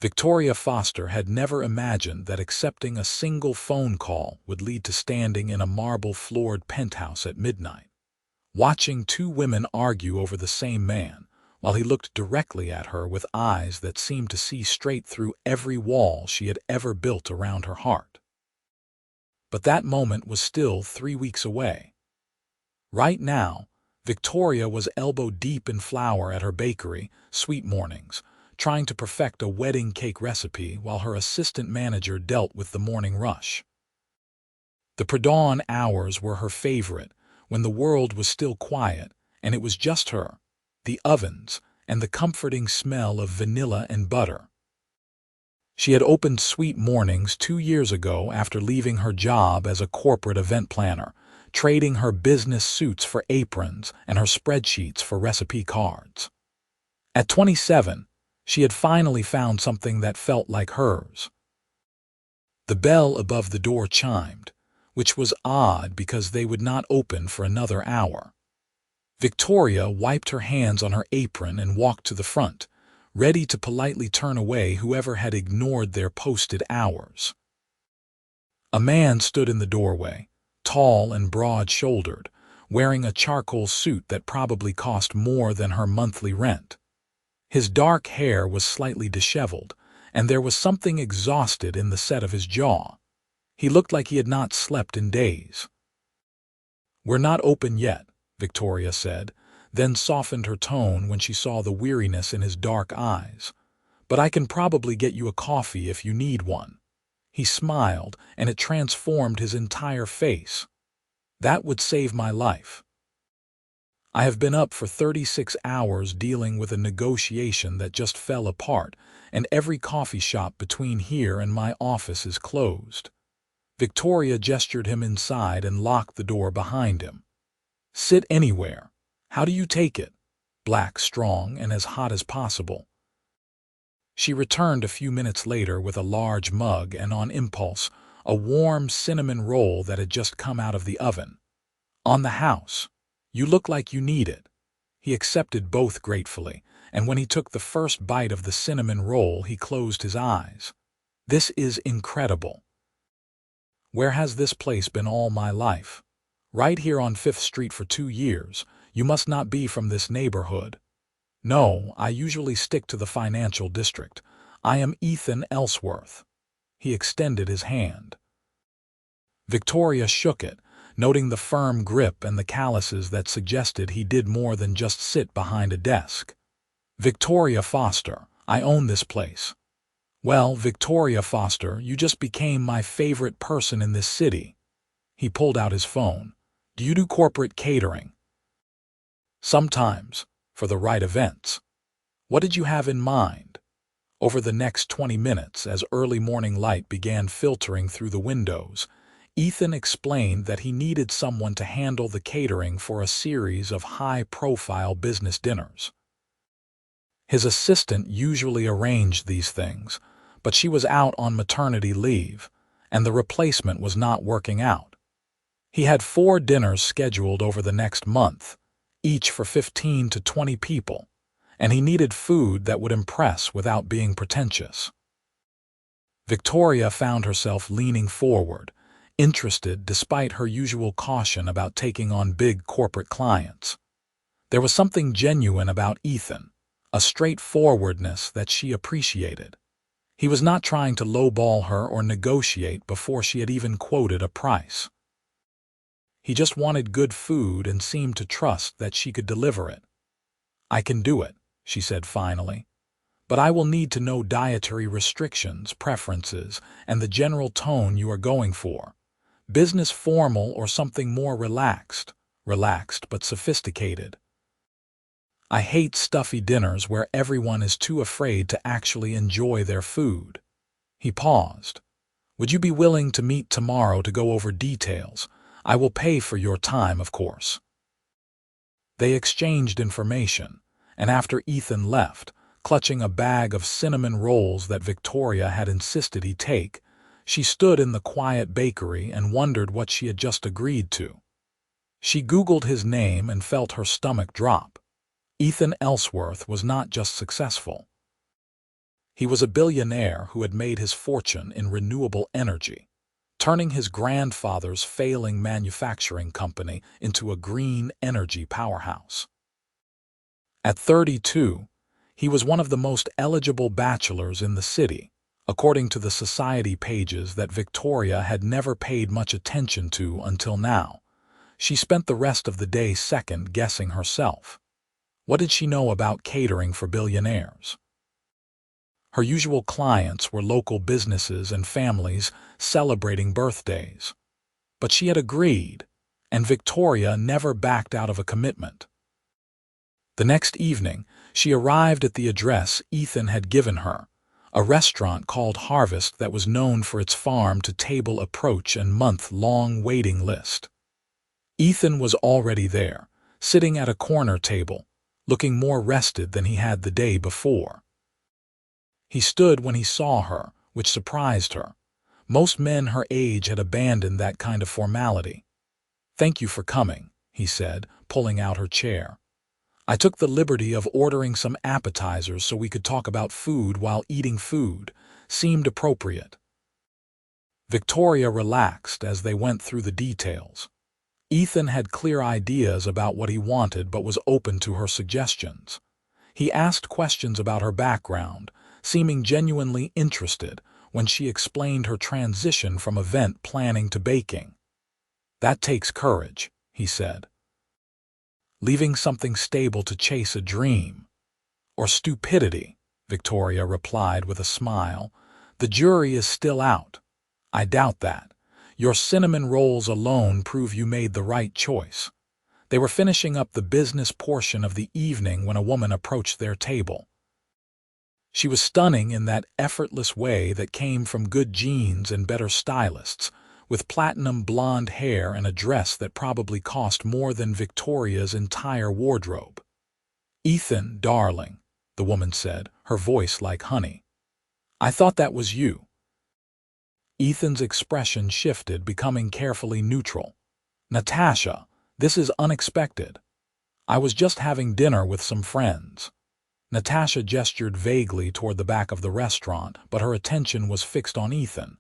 Victoria Foster had never imagined that accepting a single phone call would lead to standing in a marble-floored penthouse at midnight, watching two women argue over the same man, while he looked directly at her with eyes that seemed to see straight through every wall she had ever built around her heart. But that moment was still 3 weeks away. Right now, Victoria was elbow-deep in flour at her bakery, Sweet Mornings, trying to perfect a wedding cake recipe while her assistant manager dealt with the morning rush. The pre-dawn hours were her favorite, when the world was still quiet and it was just her, the ovens, and the comforting smell of vanilla and butter. She had opened Sweet Mornings 2 years ago after leaving her job as a corporate event planner, trading her business suits for aprons and her spreadsheets for recipe cards. At 27, she had finally found something that felt like hers. The bell above the door chimed, which was odd because they would not open for another hour. Victoria wiped her hands on her apron and walked to the front, ready to politely turn away whoever had ignored their posted hours. A man stood in the doorway, tall and broad-shouldered, wearing a charcoal suit that probably cost more than her monthly rent. His dark hair was slightly disheveled, and there was something exhausted in the set of his jaw. He looked like he had not slept in days. "We're not open yet," Victoria said, then softened her tone when she saw the weariness in his dark eyes. "But I can probably get you a coffee if you need one." He smiled, and it transformed his entire face. "That would save my life. I have been up for 36 hours dealing with a negotiation that just fell apart, and every coffee shop between here and my office is closed." Victoria gestured him inside and locked the door behind him. "Sit anywhere. How do you take it?" "Black, strong, and as hot as possible." She returned a few minutes later with a large mug and, on impulse, a warm cinnamon roll that had just come out of the oven. "On the house. You look like you need it." He accepted both gratefully, and when he took the first bite of the cinnamon roll, he closed his eyes. "This is incredible. Where has this place been all my life?" "Right here on 5th Street for 2 years. You must not be from this neighborhood." "No, I usually stick to the financial district. I am Ethan Ellsworth." He extended his hand. Victoria shook it, noting the firm grip and the calluses that suggested he did more than just sit behind a desk. "Victoria Foster, I own this place." "Well, Victoria Foster, you just became my favorite person in this city." He pulled out his phone. "Do you do corporate catering?" "Sometimes, for the right events." "What did you have in mind?" Over the next 20 minutes, as early morning light began filtering through the windows, Ethan explained that he needed someone to handle the catering for a series of high-profile business dinners. His assistant usually arranged these things, but she was out on maternity leave, and the replacement was not working out. He had 4 dinners scheduled over the next month, each for 15 to 20 people, and he needed food that would impress without being pretentious. Victoria found herself leaning forward, interested despite her usual caution about taking on big corporate clients. There was something genuine about Ethan, a straightforwardness that she appreciated. He was not trying to lowball her or negotiate before she had even quoted a price. He just wanted good food and seemed to trust that she could deliver it. "I can do it," she said finally. "But I will need to know dietary restrictions, preferences, and the general tone you are going for. Business formal or something more relaxed but sophisticated." "I hate stuffy dinners where everyone is too afraid to actually enjoy their food." He paused. "Would you be willing to meet tomorrow to go over details? I will pay for your time, of course." They exchanged information, and after Ethan left, clutching a bag of cinnamon rolls that Victoria had insisted he take, she stood in the quiet bakery and wondered what she had just agreed to. She Googled his name and felt her stomach drop. Ethan Ellsworth was not just successful. He was a billionaire who had made his fortune in renewable energy, turning his grandfather's failing manufacturing company into a green energy powerhouse. At 32, he was one of the most eligible bachelors in the city, according to the society pages that Victoria had never paid much attention to until now. She spent the rest of the day second-guessing herself. What did she know about catering for billionaires? Her usual clients were local businesses and families celebrating birthdays. But she had agreed, and Victoria never backed out of a commitment. The next evening, she arrived at the address Ethan had given her, a restaurant called Harvest that was known for its farm-to-table approach and month-long waiting list. Ethan was already there, sitting at a corner table, looking more rested than he had the day before. He stood when he saw her, which surprised her. Most men her age had abandoned that kind of formality. "Thank you for coming," he said, pulling out her chair. "I took the liberty of ordering some appetizers so we could talk about food while eating food. Seemed appropriate." Victoria relaxed as they went through the details. Ethan had clear ideas about what he wanted but was open to her suggestions. He asked questions about her background, seeming genuinely interested when she explained her transition from event planning to baking. "That takes courage," he said. "Leaving something stable to chase a dream." "Or stupidity," Victoria replied with a smile. "The jury is still out." "I doubt that. Your cinnamon rolls alone prove you made the right choice." They were finishing up the business portion of the evening when a woman approached their table. She was stunning in that effortless way that came from good genes and better stylists, with platinum blonde hair and a dress that probably cost more than Victoria's entire wardrobe. "Ethan, darling," the woman said, her voice like honey. "I thought that was you." Ethan's expression shifted, becoming carefully neutral. "Natasha, this is unexpected. I was just having dinner with some friends." Natasha gestured vaguely toward the back of the restaurant, but her attention was fixed on Ethan.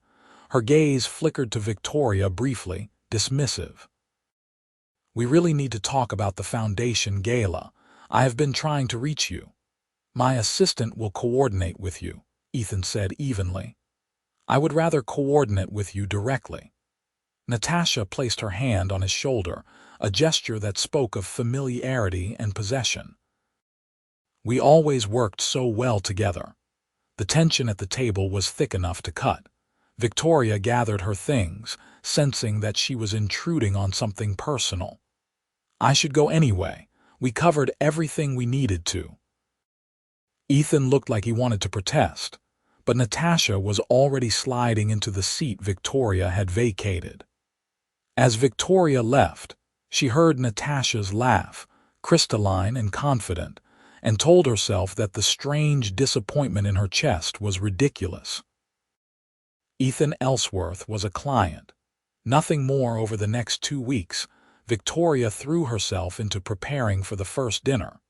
Her gaze flickered to Victoria briefly, dismissive. "We really need to talk about the foundation gala. I have been trying to reach you." "My assistant will coordinate with you," Ethan said evenly. "I would rather coordinate with you directly." Natasha placed her hand on his shoulder, a gesture that spoke of familiarity and possession. "We always worked so well together." The tension at the table was thick enough to cut. Victoria gathered her things, sensing that she was intruding on something personal. "I should go anyway. We covered everything we needed to." Ethan looked like he wanted to protest, but Natasha was already sliding into the seat Victoria had vacated. As Victoria left, she heard Natasha's laugh, crystalline and confident, and told herself that the strange disappointment in her chest was ridiculous. Ethan Ellsworth was a client. Nothing more over the next 2 weeks. Victoria threw herself into preparing for the first dinner.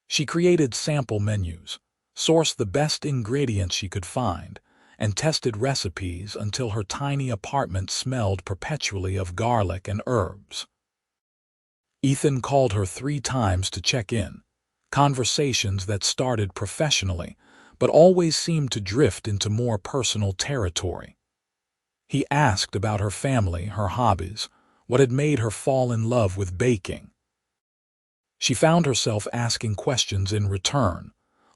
She created sample menus, sourced the best ingredients she could find, and tested recipes until her tiny apartment smelled perpetually of garlic and herbs. Ethan called her 3 times to check in, conversations that started professionally, but always seemed to drift into more personal territory. He asked about her family, her hobbies, what had made her fall in love with baking. She found herself asking questions in return,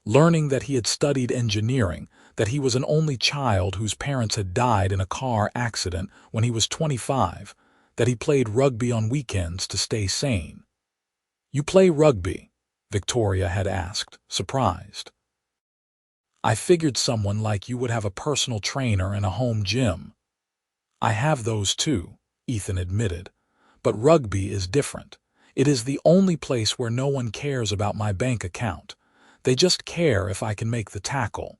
learning that he had studied engineering, that he was an only child whose parents had died in a car accident when he was 25, that he played rugby on weekends to stay sane. "You play rugby?" Victoria had asked, surprised. "I figured someone like you would have a personal trainer and a home gym." "I have those too," Ethan admitted, "but rugby is different. It is the only place where no one cares about my bank account. They just care if I can make the tackle."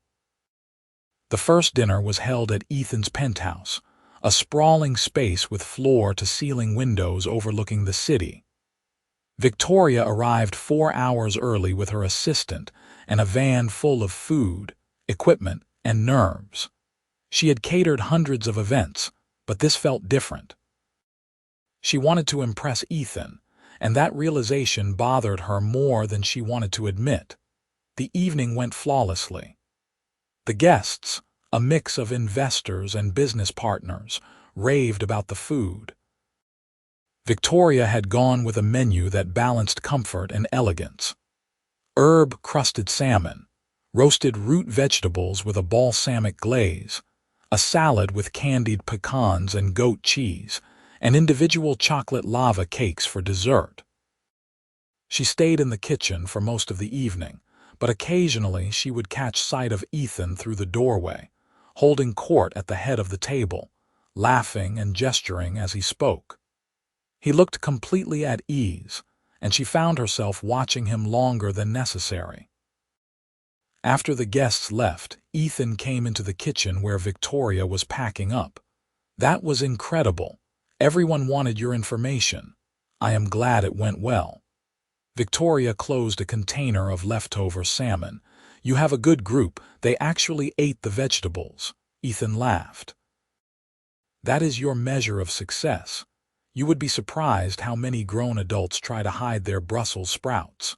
The first dinner was held at Ethan's penthouse, a sprawling space with floor-to-ceiling windows overlooking the city. Victoria arrived 4 hours early with her assistant and a van full of food, equipment, and nerves. She had catered hundreds of events, but this felt different. She wanted to impress Ethan, and that realization bothered her more than she wanted to admit. The evening went flawlessly. The guests, a mix of investors and business partners, raved about the food. Victoria had gone with a menu that balanced comfort and elegance. Herb-crusted salmon, roasted root vegetables with a balsamic glaze, a salad with candied pecans and goat cheese, and individual chocolate lava cakes for dessert. She stayed in the kitchen for most of the evening, but occasionally she would catch sight of Ethan through the doorway, holding court at the head of the table, laughing and gesturing as he spoke. He looked completely at ease, and she found herself watching him longer than necessary. After the guests left, Ethan came into the kitchen where Victoria was packing up. "That was incredible. Everyone wanted your information. I am glad it went well." Victoria closed a container of leftover salmon. "You have a good group. They actually ate the vegetables." Ethan laughed. "That is your measure of success. You would be surprised how many grown adults try to hide their Brussels sprouts."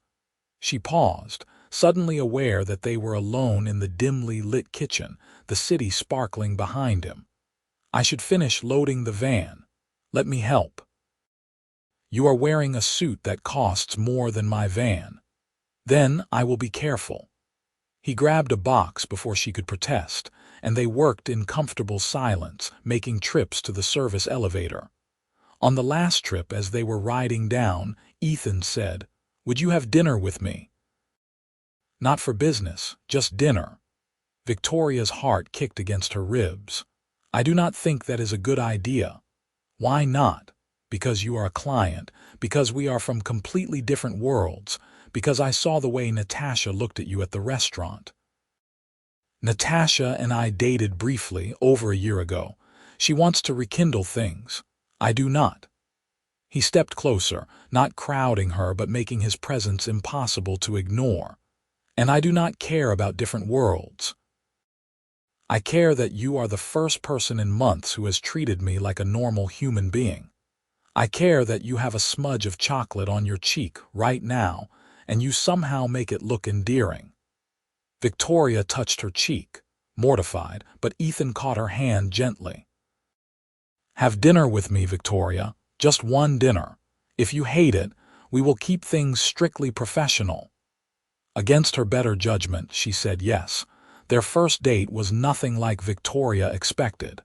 She paused, suddenly aware that they were alone in the dimly lit kitchen, the city sparkling behind him. "I should finish loading the van. Let me help." "You are wearing a suit that costs more than my van." "Then I will be careful." He grabbed a box before she could protest, and they worked in comfortable silence, making trips to the service elevator. On the last trip, as they were riding down, Ethan said, "Would you have dinner with me?" "Not for business, just dinner." Victoria's heart kicked against her ribs. "I do not think that is a good idea." "Why not?" "Because you are a client, because we are from completely different worlds, because I saw the way Natasha looked at you at the restaurant." "Natasha and I dated briefly over a year ago. She wants to rekindle things. I do not." He stepped closer, not crowding her but making his presence impossible to ignore. "And I do not care about different worlds. I care that you are the first person in months who has treated me like a normal human being. I care that you have a smudge of chocolate on your cheek right now, and you somehow make it look endearing." Victoria touched her cheek, mortified, but Ethan caught her hand gently. "Have dinner with me, Victoria. Just one dinner. If you hate it, we will keep things strictly professional." Against her better judgment, she said yes. Their first date was nothing like Victoria expected.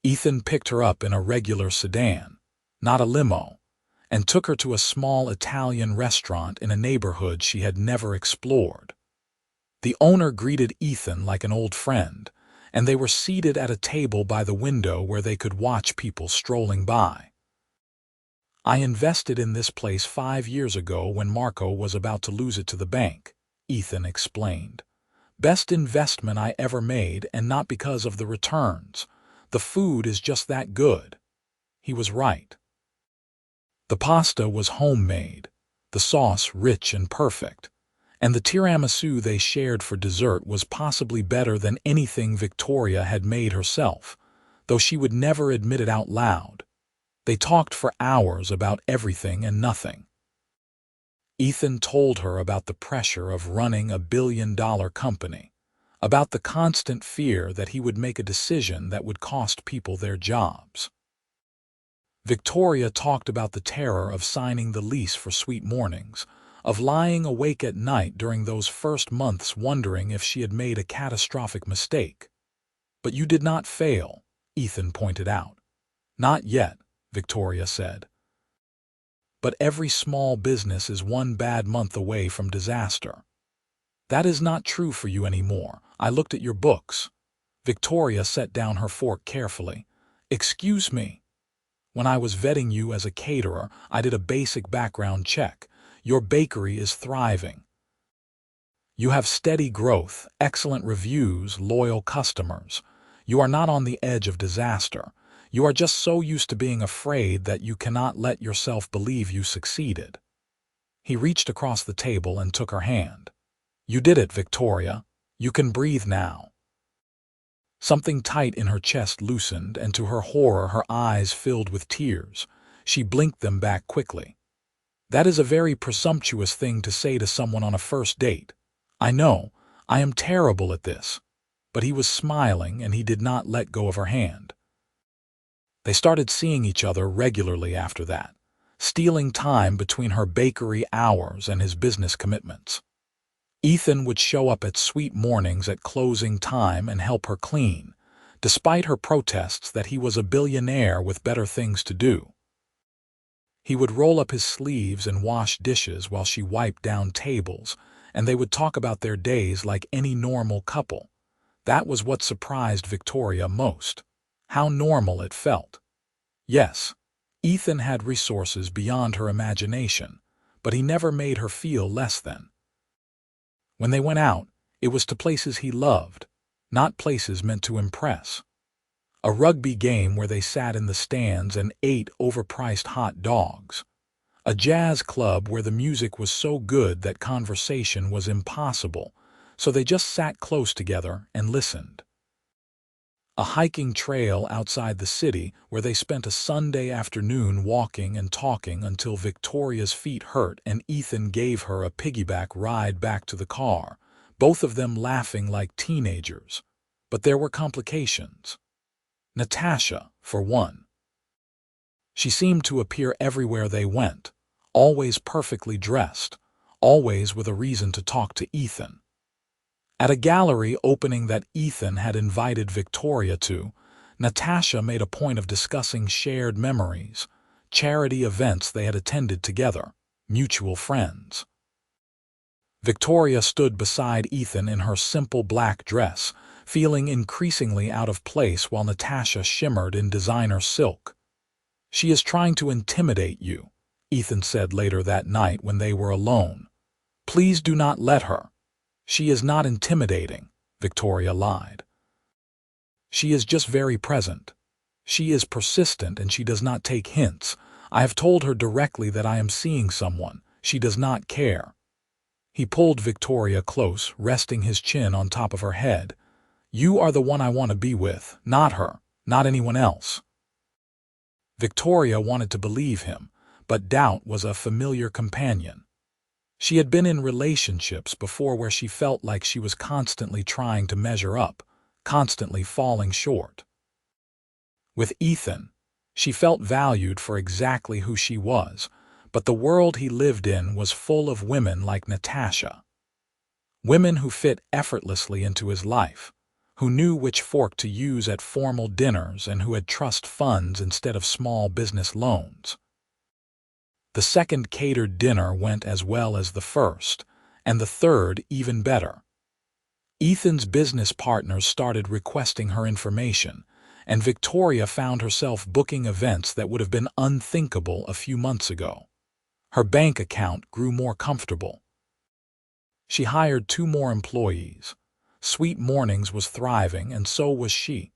Ethan picked her up in a regular sedan, not a limo, and took her to a small Italian restaurant in a neighborhood she had never explored. The owner greeted Ethan like an old friend, and they were seated at a table by the window where they could watch people strolling by. "I invested in this place 5 years ago when Marco was about to lose it to the bank," Ethan explained. "Best investment I ever made, and not because of the returns. The food is just that good." He was right. The pasta was homemade, the sauce rich and perfect, and the tiramisu they shared for dessert was possibly better than anything Victoria had made herself, though she would never admit it out loud. They talked for hours about everything and nothing. Ethan told her about the pressure of running a billion-dollar company, about the constant fear that he would make a decision that would cost people their jobs. Victoria talked about the terror of signing the lease for Sweet Mornings, of lying awake at night during those first months wondering if she had made a catastrophic mistake. "But you did not fail," Ethan pointed out. "Not yet," Victoria said. "But every small business is one bad month away from disaster." "That is not true for you anymore. I looked at your books." Victoria set down her fork carefully. "Excuse me. When I was vetting you as a caterer, I did a basic background check. Your bakery is thriving. You have steady growth, excellent reviews, loyal customers. You are not on the edge of disaster. You are just so used to being afraid that you cannot let yourself believe you succeeded." He reached across the table and took her hand. "You did it, Victoria. You can breathe now." Something tight in her chest loosened, and to her horror her eyes filled with tears. She blinked them back quickly. "That is a very presumptuous thing to say to someone on a first date. I know, I am terrible at this." But he was smiling, and he did not let go of her hand. They started seeing each other regularly after that, stealing time between her bakery hours and his business commitments. Ethan would show up at sweet mornings at closing time and help her clean, despite her protests that he was a billionaire with better things to do. He would roll up his sleeves and wash dishes while she wiped down tables, and they would talk about their days like any normal couple. That was what surprised Victoria most. How normal it felt. Yes, Ethan had resources beyond her imagination, but he never made her feel less than. When they went out, it was to places he loved, not places meant to impress. A rugby game where they sat in the stands and ate overpriced hot dogs. A jazz club where the music was so good that conversation was impossible, so they just sat close together and listened. A hiking trail outside the city where they spent a Sunday afternoon walking and talking until Victoria's feet hurt and Ethan gave her a piggyback ride back to the car, both of them laughing like teenagers. But there were complications. Natasha, for one. She seemed to appear everywhere they went, always perfectly dressed, always with a reason to talk to Ethan. At a gallery opening that Ethan had invited Victoria to, Natasha made a point of discussing shared memories, charity events they had attended together, mutual friends. Victoria stood beside Ethan in her simple black dress, feeling increasingly out of place while Natasha shimmered in designer silk. "She is trying to intimidate you," Ethan said later that night when they were alone. "Please do not let her." "She is not intimidating," Victoria lied. "She is just very present. She is persistent and she does not take hints. I have told her directly that I am seeing someone. She does not care." He pulled Victoria close, resting his chin on top of her head. "You are the one I want to be with, not her, not anyone else." Victoria wanted to believe him, but doubt was a familiar companion. She had been in relationships before where she felt like she was constantly trying to measure up, constantly falling short. With Ethan, she felt valued for exactly who she was, but the world he lived in was full of women like Natasha. Women who fit effortlessly into his life, who knew which fork to use at formal dinners and who had trust funds instead of small business loans. The second catered dinner went as well as the first, and the third even better. Ethan's business partners started requesting her information, and Victoria found herself booking events that would have been unthinkable a few months ago. Her bank account grew more comfortable. She hired 2 more employees. Sweet Mornings was thriving, and so was she.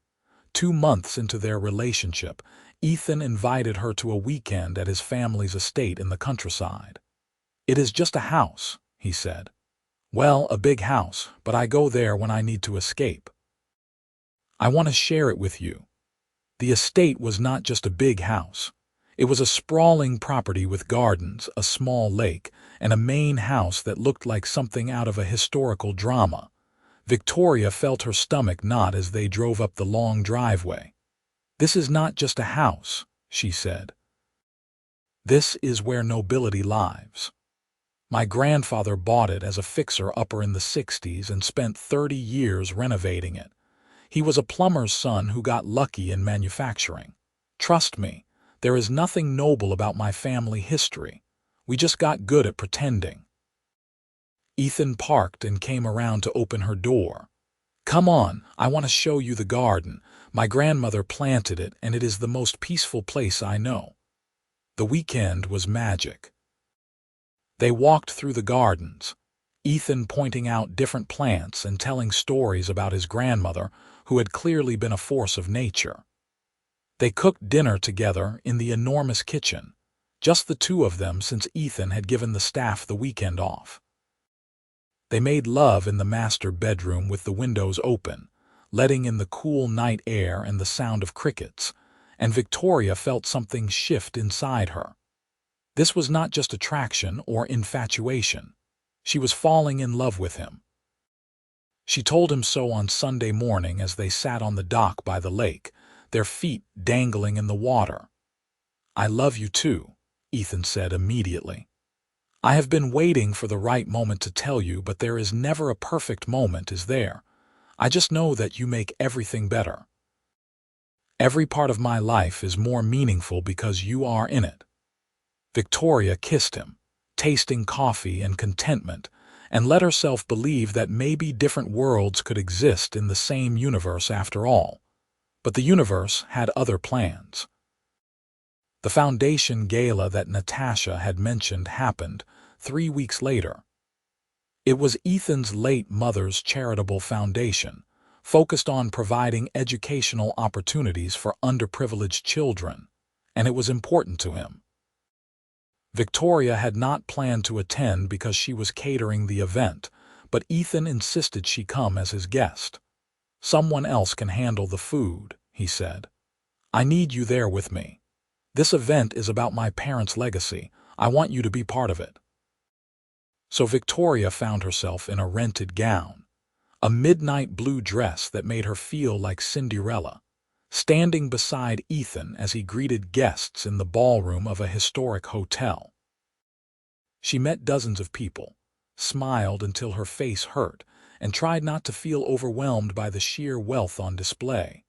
2 months into their relationship, Ethan invited her to a weekend at his family's estate in the countryside. "It is just a house," he said. "Well, a big house, but I go there when I need to escape. I want to share it with you." The estate was not just a big house. It was a sprawling property with gardens, a small lake, and a main house that looked like something out of a historical drama. Victoria felt her stomach knot as they drove up the long driveway. "This is not just a house," she said. "This is where nobility lives. My grandfather bought it as a fixer-upper in the 60s and spent 30 years renovating it. He was a plumber's son who got lucky in manufacturing. Trust me, there is nothing noble about my family history. We just got good at pretending." Ethan parked and came around to open her door. "Come on, I want to show you the garden. My grandmother planted it, and it is the most peaceful place I know." The weekend was magic. They walked through the gardens, Ethan pointing out different plants and telling stories about his grandmother, who had clearly been a force of nature. They cooked dinner together in the enormous kitchen, just the 2 of them since Ethan had given the staff the weekend off. They made love in the master bedroom with the windows open, letting in the cool night air and the sound of crickets, and Victoria felt something shift inside her. This was not just attraction or infatuation. She was falling in love with him. She told him so on Sunday morning as they sat on the dock by the lake, their feet dangling in the water. "I love you too," Ethan said immediately. "I have been waiting for the right moment to tell you, but there is never a perfect moment, is there? I just know that you make everything better. Every part of my life is more meaningful because you are in it." Victoria kissed him, tasting coffee and contentment, and let herself believe that maybe different worlds could exist in the same universe after all. But the universe had other plans. The foundation gala that Natasha had mentioned happened 3 weeks later. It was Ethan's late mother's charitable foundation, focused on providing educational opportunities for underprivileged children, and it was important to him. Victoria had not planned to attend because she was catering the event, but Ethan insisted she come as his guest. "Someone else can handle the food," he said. "I need you there with me. This event is about my parents' legacy. I want you to be part of it." So Victoria found herself in a rented gown, a midnight blue dress that made her feel like Cinderella, standing beside Ethan as he greeted guests in the ballroom of a historic hotel. She met dozens of people, smiled until her face hurt, and tried not to feel overwhelmed by the sheer wealth on display.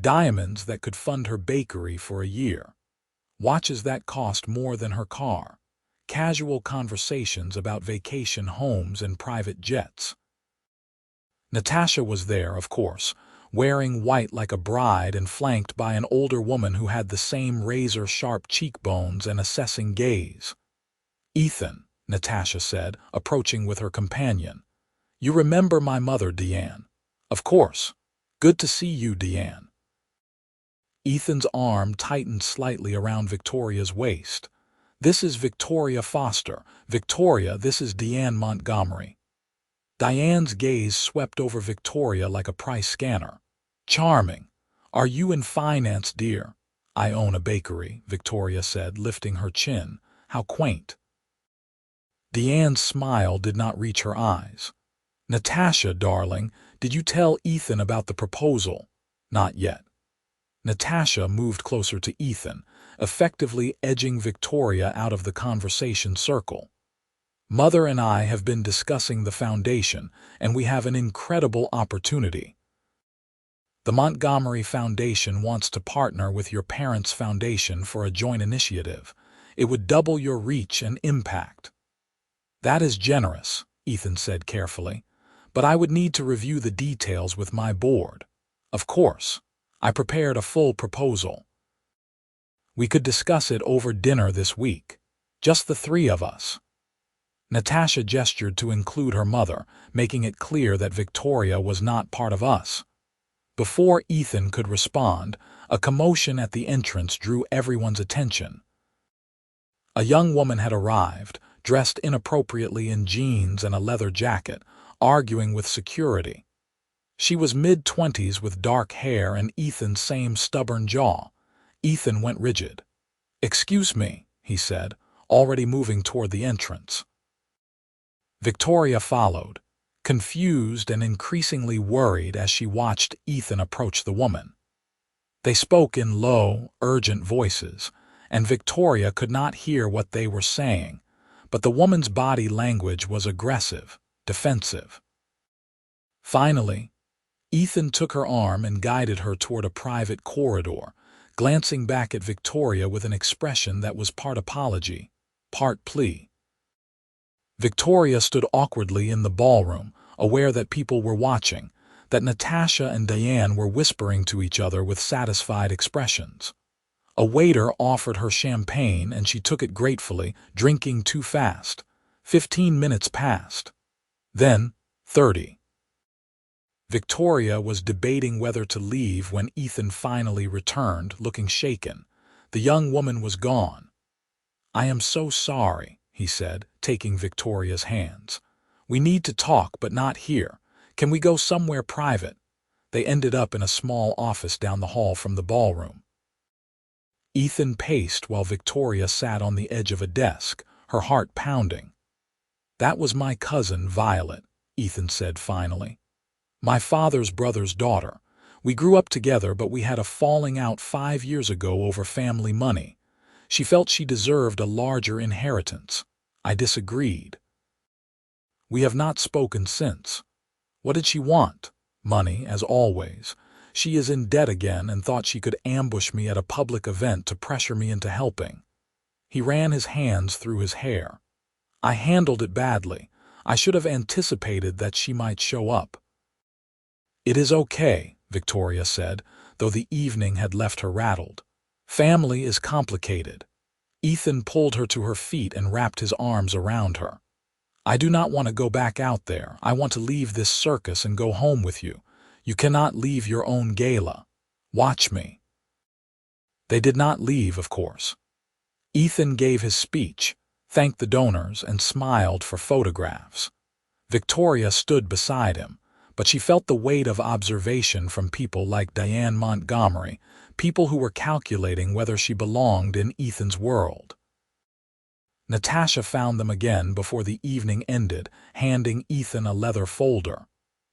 Diamonds that could fund her bakery for a year, watches that cost more than her car, casual conversations about vacation homes and private jets. Natasha was there, of course, wearing white like a bride and flanked by an older woman who had the same razor-sharp cheekbones and assessing gaze. "Ethan," Natasha said, approaching with her companion. "You remember my mother, Deanne?" "Of course. Good to see you, Deanne." Ethan's arm tightened slightly around Victoria's waist. "This is Victoria Foster. Victoria, this is Deanne Montgomery." Diane's gaze swept over Victoria like a price scanner. "Charming. Are you in finance, dear?" "I own a bakery," Victoria said, lifting her chin. "How quaint." Deanne's smile did not reach her eyes. "Natasha, darling, did you tell Ethan about the proposal?" "Not yet." Natasha moved closer to Ethan, effectively edging Victoria out of the conversation circle. "Mother and I have been discussing the foundation, and we have an incredible opportunity. The Montgomery Foundation wants to partner with your parents' foundation for a joint initiative. It would double your reach and impact." "That is generous," Ethan said carefully, "but I would need to review the details with my board." "Of course. I prepared a full proposal. We could discuss it over dinner this week. Just the three of us." Natasha gestured to include her mother, making it clear that Victoria was not part of us. Before Ethan could respond, a commotion at the entrance drew everyone's attention. A young woman had arrived, dressed inappropriately in jeans and a leather jacket, arguing with security. She was mid-20s with dark hair and Ethan's same stubborn jaw. Ethan went rigid. "Excuse me," he said, already moving toward the entrance. Victoria followed, confused and increasingly worried as she watched Ethan approach the woman. They spoke in low, urgent voices, and Victoria could not hear what they were saying, but the woman's body language was aggressive, defensive. Finally, Ethan took her arm and guided her toward a private corridor, glancing back at Victoria with an expression that was part apology, part plea. Victoria stood awkwardly in the ballroom, aware that people were watching, that Natasha and Diane were whispering to each other with satisfied expressions. A waiter offered her champagne and she took it gratefully, drinking too fast. 15 minutes passed. Then, 30. Victoria was debating whether to leave when Ethan finally returned, looking shaken. The young woman was gone. "I am so sorry," he said, taking Victoria's hands. We need to talk, but not here. Can we go somewhere private? They ended up in a small office down the hall from the ballroom. Ethan paced while Victoria sat on the edge of a desk, her heart pounding. "That was my cousin, Violet," Ethan said finally. "My father's brother's daughter. We grew up together, but we had a falling out 5 years ago over family money. She felt she deserved a larger inheritance. I disagreed. We have not spoken since. What did she want? Money, as always. She is in debt again and thought she could ambush me at a public event to pressure me into helping." He ran his hands through his hair. "I handled it badly. I should have anticipated that she might show up." "It is okay," Victoria said, though the evening had left her rattled. "Family is complicated." Ethan pulled her to her feet and wrapped his arms around her. "I do not want to go back out there. I want to leave this circus and go home with you. You cannot leave your own gala. Watch me." They did not leave, of course. Ethan gave his speech, thanked the donors, and smiled for photographs. Victoria stood beside him, but she felt the weight of observation from people like Diane Montgomery, people who were calculating whether she belonged in Ethan's world. Natasha found them again before the evening ended, handing Ethan a leather folder.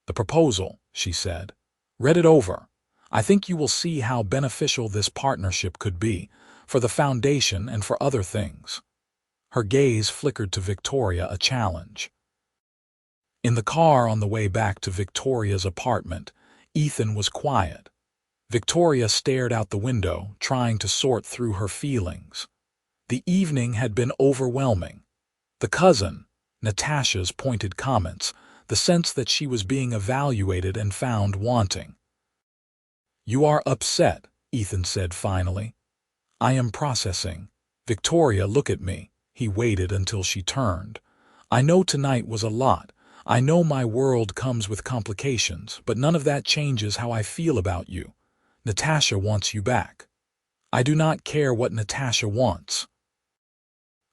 "The proposal," she said. "Read it over. I think you will see how beneficial this partnership could be, for the foundation and for other things." Her gaze flickered to Victoria, a challenge. In the car on the way back to Victoria's apartment, Ethan was quiet. Victoria stared out the window, trying to sort through her feelings. The evening had been overwhelming. The cousin, Natasha's pointed comments, the sense that she was being evaluated and found wanting. "You are upset," Ethan said finally. "I am processing." "Victoria, look at me." He waited until she turned. "I know tonight was a lot. I know my world comes with complications, but none of that changes how I feel about you. Natasha wants you back." "I do not care what Natasha wants.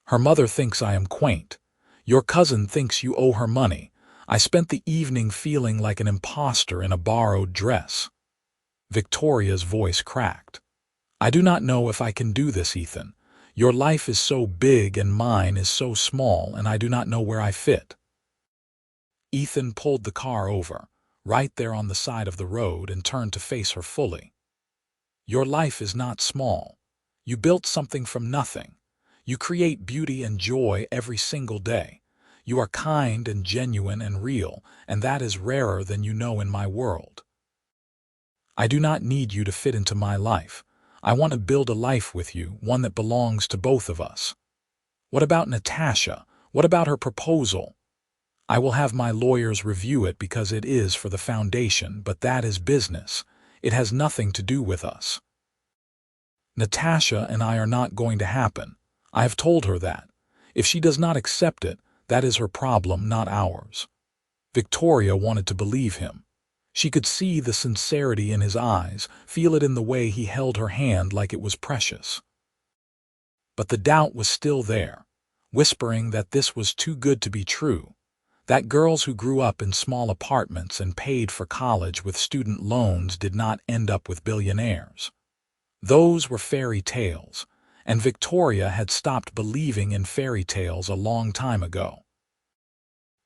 Her mother thinks I am quaint. Your cousin thinks you owe her money. I spent the evening feeling like an imposter in a borrowed dress." Victoria's voice cracked. "I do not know if I can do this, Ethan. Your life is so big and mine is so small, and I do not know where I fit." Ethan pulled the car over, right there on the side of the road, and turned to face her fully. "Your life is not small. You built something from nothing. You create beauty and joy every single day. You are kind and genuine and real, and that is rarer than you know in my world. I do not need you to fit into my life. I want to build a life with you, one that belongs to both of us." "What about Natasha? What about her proposal?" "I will have my lawyers review it because it is for the foundation, but that is business. It has nothing to do with us. Natasha and I are not going to happen. I have told her that. If she does not accept it, that is her problem, not ours." Victoria wanted to believe him. She could see the sincerity in his eyes, feel it in the way he held her hand like it was precious. But the doubt was still there, whispering that this was too good to be true, that girls who grew up in small apartments and paid for college with student loans did not end up with billionaires. Those were fairy tales, and Victoria had stopped believing in fairy tales a long time ago.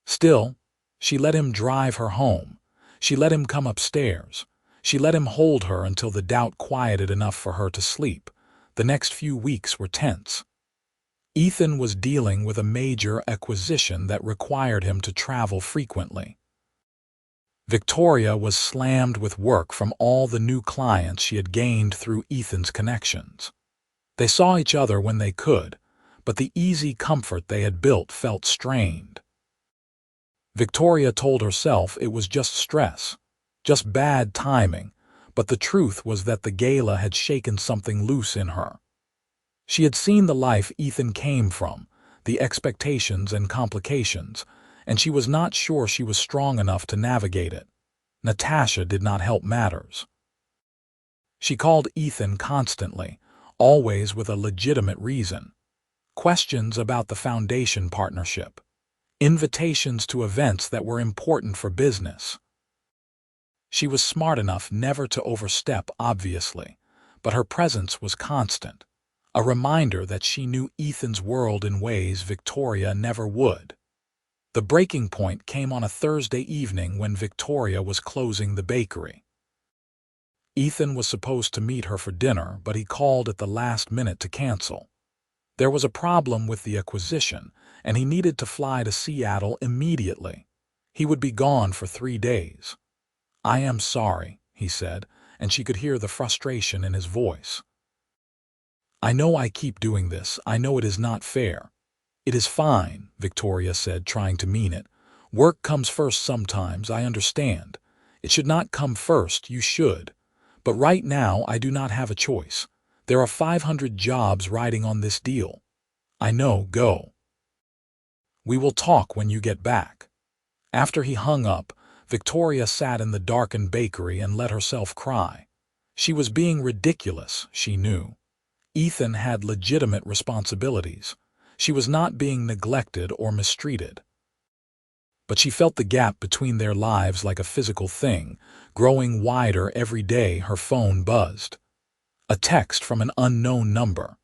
Still, she let him drive her home. She let him come upstairs. She let him hold her until the doubt quieted enough for her to sleep. The next few weeks were tense. Ethan was dealing with a major acquisition that required him to travel frequently. Victoria was slammed with work from all the new clients she had gained through Ethan's connections. They saw each other when they could, but the easy comfort they had built felt strained. Victoria told herself it was just stress, just bad timing, but the truth was that the gala had shaken something loose in her. She had seen the life Ethan came from, the expectations and complications, and she was not sure she was strong enough to navigate it. Natasha did not help matters. She called Ethan constantly, always with a legitimate reason. Questions about the foundation partnership. invitations to events that were important for business. She was smart enough never to overstep, obviously, but her presence was constant, a reminder that she knew Ethan's world in ways Victoria never would. The breaking point came on a Thursday evening when Victoria was closing the bakery. Ethan was supposed to meet her for dinner, but he called at the last minute to cancel. There was a problem with the acquisition, and he needed to fly to Seattle immediately. He would be gone for 3 days. "I am sorry," he said, and she could hear the frustration in his voice. "I know I keep doing this. I know it is not fair." "It is fine," Victoria said, trying to mean it. "Work comes first sometimes, I understand. It should not come first, you should. But right now I do not have a choice. There are 500 jobs riding on this deal. I know, go. We will talk when you get back." After he hung up, Victoria sat in the darkened bakery and let herself cry. She was being ridiculous, she knew. Ethan had legitimate responsibilities. She was not being neglected or mistreated. But she felt the gap between their lives like a physical thing, growing wider every day. Her phone buzzed. A text from an unknown number.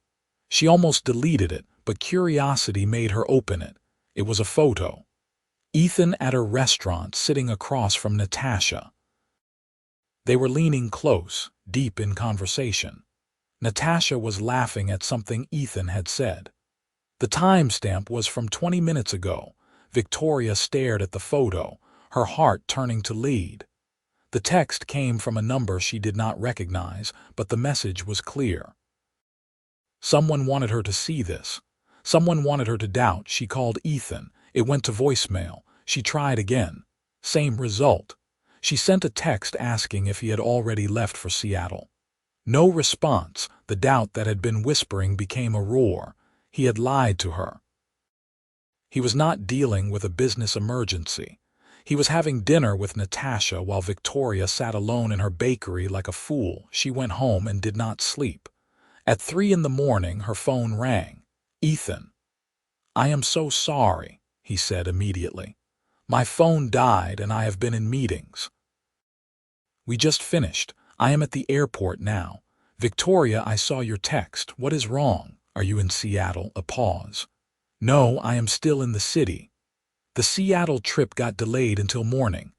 She almost deleted it, but curiosity made her open it. It was a photo. Ethan at a restaurant sitting across from Natasha. They were leaning close, deep in conversation. Natasha was laughing at something Ethan had said. The timestamp was from 20 minutes ago. Victoria stared at the photo, her heart turning to lead. The text came from a number she did not recognize, but the message was clear. Someone wanted her to see this. Someone wanted her to doubt. She called Ethan. It went to voicemail. She tried again. Same result. She sent a text asking if he had already left for Seattle. No response. The doubt that had been whispering became a roar. He had lied to her. He was not dealing with a business emergency. He was having dinner with Natasha while Victoria sat alone in her bakery like a fool. She went home and did not sleep. At 3 in the morning, her phone rang. "Ethan." "I am so sorry," he said immediately. "My phone died and I have been in meetings." "We just finished. I am at the airport now. Victoria, I saw your text. What is wrong? Are you in Seattle?" A pause. "No, I am still in the city. The Seattle trip got delayed until morning."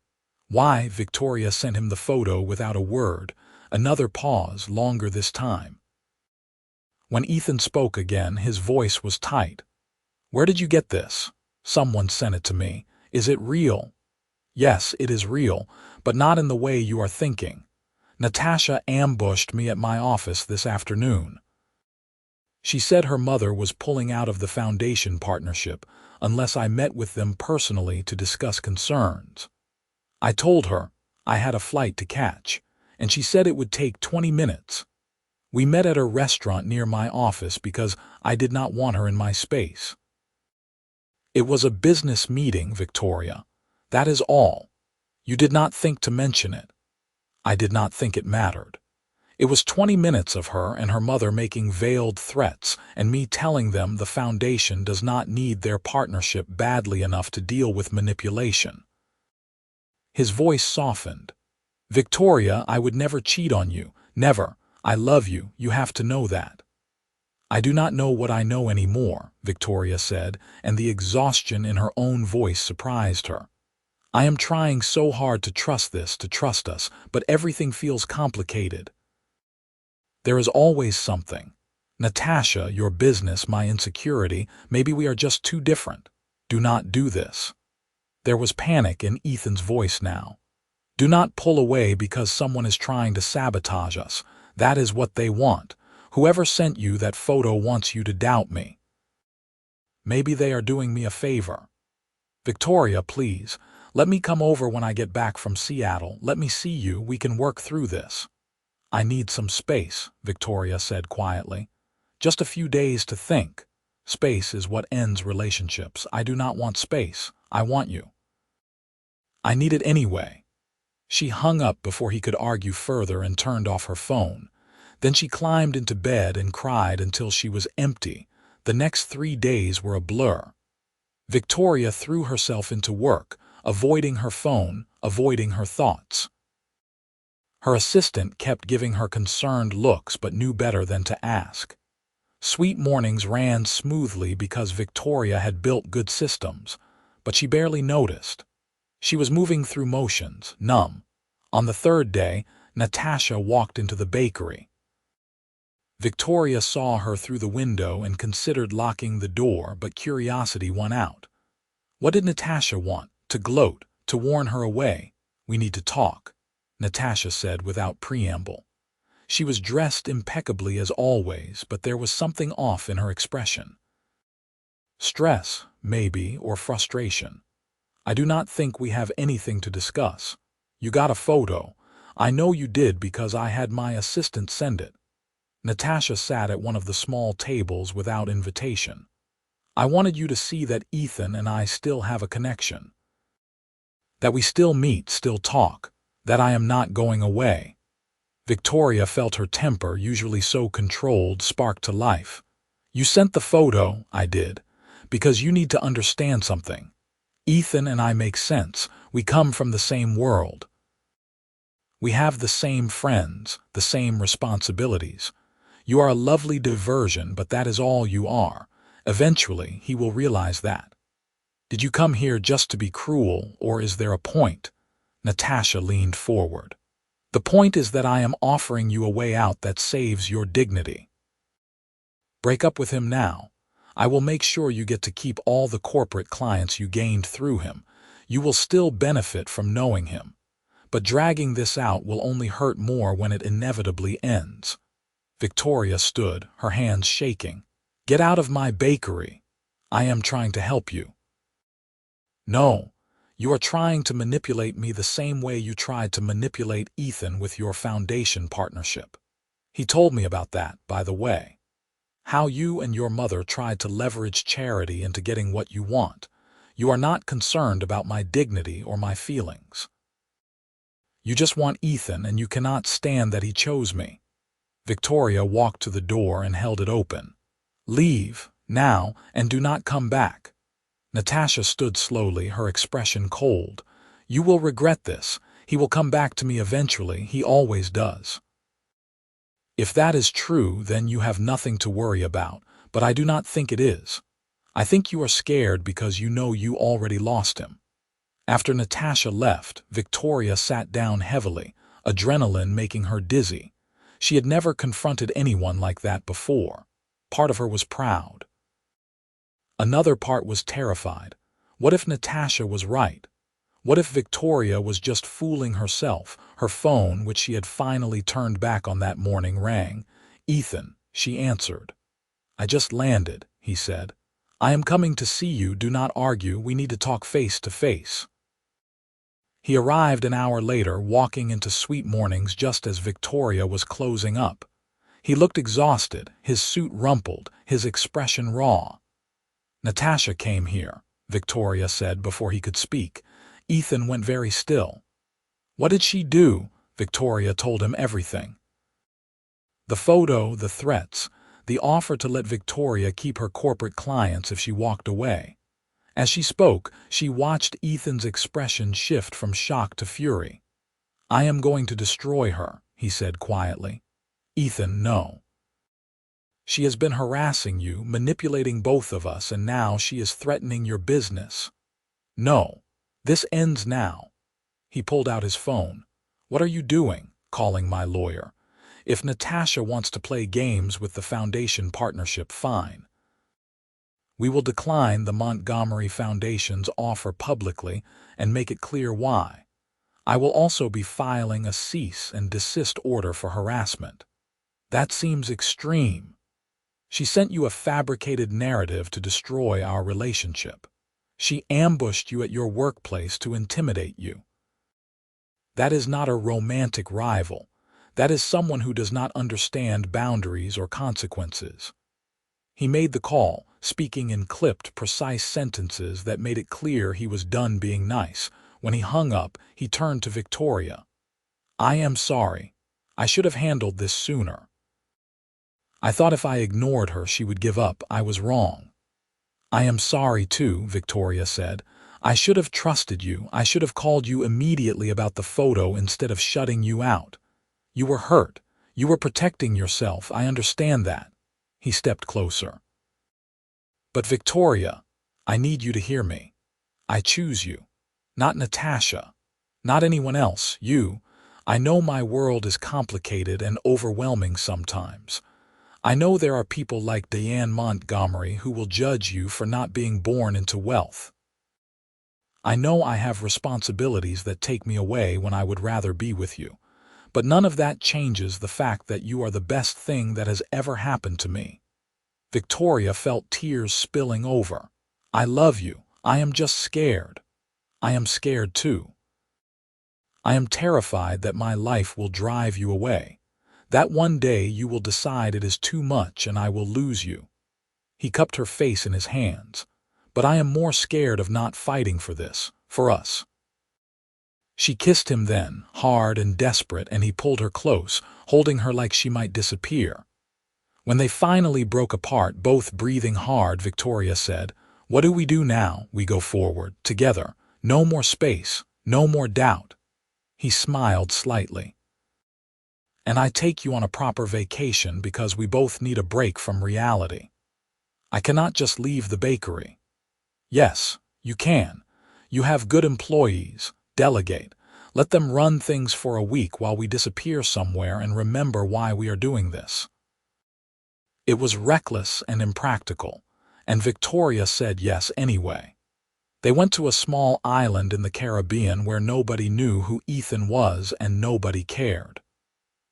"Why?" Victoria sent him the photo without a word. Another pause, longer this time. When Ethan spoke again, his voice was tight. "Where did you get this?" "Someone sent it to me." "Is it real?" "Yes, it is real, but not in the way you are thinking. Natasha ambushed me at my office this afternoon. She said her mother was pulling out of the foundation partnership unless I met with them personally to discuss concerns. I told her I had a flight to catch, and she said it would take 20 minutes. We met at a restaurant near my office because I did not want her in my space. It was a business meeting, Victoria. That is all. You did not think to mention it. I did not think it mattered. It was 20 minutes of her and her mother making veiled threats and me telling them the foundation does not need their partnership badly enough to deal with manipulation." His voice softened. "Victoria, I would never cheat on you. Never. I love you. You have to know that." "I do not know what I know anymore," Victoria said, and the exhaustion in her own voice surprised her. "I am trying so hard to trust this, to trust us, but everything feels complicated. There is always something. Natasha, your business, my insecurity, maybe we are just too different. Do not do this." There was panic in Ethan's voice now. "Do not pull away because someone is trying to sabotage us. That is what they want. Whoever sent you that photo wants you to doubt me. Maybe they are doing me a favor. Victoria, please, let me come over when I get back from Seattle. Let me see you. We can work through this." "I need some space," Victoria said quietly. "Just a few days to think. Space is what ends relationships. I do not want space. I want you." "I need it anyway." She hung up before he could argue further and turned off her phone. Then she climbed into bed and cried until she was empty. The next 3 days were a blur. Victoria threw herself into work, avoiding her phone, avoiding her thoughts. Her assistant kept giving her concerned looks but knew better than to ask. Sweet mornings ran smoothly because Victoria had built good systems, but she barely noticed. She was moving through motions, numb. On the third day, Natasha walked into the bakery. Victoria saw her through the window and considered locking the door, but curiosity won out. What did Natasha want? To gloat, to warn her away? "We need to talk," Natasha said without preamble. She was dressed impeccably as always, but there was something off in her expression. Stress, maybe, or frustration. "I do not think we have anything to discuss. You got a photo. I know you did because I had my assistant send it." Natasha sat at one of the small tables without invitation. "I wanted you to see that Ethan and I still have a connection. That we still meet, still talk. That I am not going away." Victoria felt her temper, usually so controlled, spark to life. "You sent the photo," "I did, because you need to understand something. Ethan and I make sense. We come from the same world. We have the same friends, the same responsibilities. You are a lovely diversion, but that is all you are. Eventually, he will realize that. Did you come here just to be cruel, or is there a point?" Natasha leaned forward. "The point is that I am offering you a way out that saves your dignity. Break up with him now. I will make sure you get to keep all the corporate clients you gained through him. You will still benefit from knowing him. But dragging this out will only hurt more when it inevitably ends." Victoria stood, her hands shaking. "Get out of my bakery. I am trying to help you." "No, you are trying to manipulate me the same way you tried to manipulate Ethan with your foundation partnership. He told me about that, by the way. How you and your mother tried to leverage charity into getting what you want. You are not concerned about my dignity or my feelings. You just want Ethan, and you cannot stand that he chose me." Victoria walked to the door and held it open. "Leave, now, and do not come back." Natasha stood slowly, her expression cold. "You will regret this. He will come back to me eventually. He always does. If that is true, then you have nothing to worry about, but I do not think it is. I think you are scared because you know you already lost him." After Natasha left, Victoria sat down heavily, adrenaline making her dizzy. She had never confronted anyone like that before. Part of her was proud. Another part was terrified. What if Natasha was right? What if Victoria was just fooling herself? Her phone, which she had finally turned back on that morning, rang. "Ethan," she answered. "I just landed," he said. "I am coming to see you. Do not argue. We need to talk face to face." He arrived an hour later, walking into Sweet Mornings just as Victoria was closing up. He looked exhausted, his suit rumpled, his expression raw. "Natasha came here," Victoria said before he could speak. Ethan went very still. "What did she do?" Victoria told him everything. The photo, the threats, the offer to let Victoria keep her corporate clients if she walked away. As she spoke, she watched Ethan's expression shift from shock to fury. "I am going to destroy her," he said quietly. "Ethan, no. She has been harassing you, manipulating both of us, and now she is threatening your business. No. This ends now." He pulled out his phone. "What are you doing? Calling my lawyer. If Natasha wants to play games with the foundation partnership, fine. We will decline the Montgomery Foundation's offer publicly and make it clear why. I will also be filing a cease and desist order for harassment." "That seems extreme. She sent you a fabricated narrative to destroy our relationship. She ambushed you at your workplace to intimidate you. That is not a romantic rival. That is someone who does not understand boundaries or consequences." He made the call, speaking in clipped, precise sentences that made it clear he was done being nice. When he hung up, he turned to Victoria. "I am sorry. I should have handled this sooner. I thought if I ignored her, she would give up. I was wrong. I am sorry too, Victoria said. I should have trusted you. I should have called you immediately about the photo instead of shutting you out. You were hurt. You were protecting yourself. I understand that. He stepped closer. But Victoria, I need you to hear me. I choose you. Not Natasha. Not anyone else. You. I know my world is complicated and overwhelming sometimes. I know there are people like Diane Montgomery who will judge you for not being born into wealth. I know I have responsibilities that take me away when I would rather be with you. But none of that changes the fact that you are the best thing that has ever happened to me. Victoria felt tears spilling over. I love you. I am just scared. I am scared too. I am terrified that my life will drive you away. That one day you will decide it is too much and I will lose you. He cupped her face in his hands. But I am more scared of not fighting for this, for us. She kissed him then, hard and desperate, and he pulled her close, holding her like she might disappear. When they finally broke apart, both breathing hard, Victoria said, "What do we do now? We go forward, together. No more space, no more doubt." He smiled slightly. "And I take you on a proper vacation because we both need a break from reality. I cannot just leave the bakery." "Yes, you can. You have good employees. Delegate. Let them run things for a week while we disappear somewhere and remember why we are doing this." It was reckless and impractical, and Victoria said yes anyway. They went to a small island in the Caribbean where nobody knew who Ethan was and nobody cared.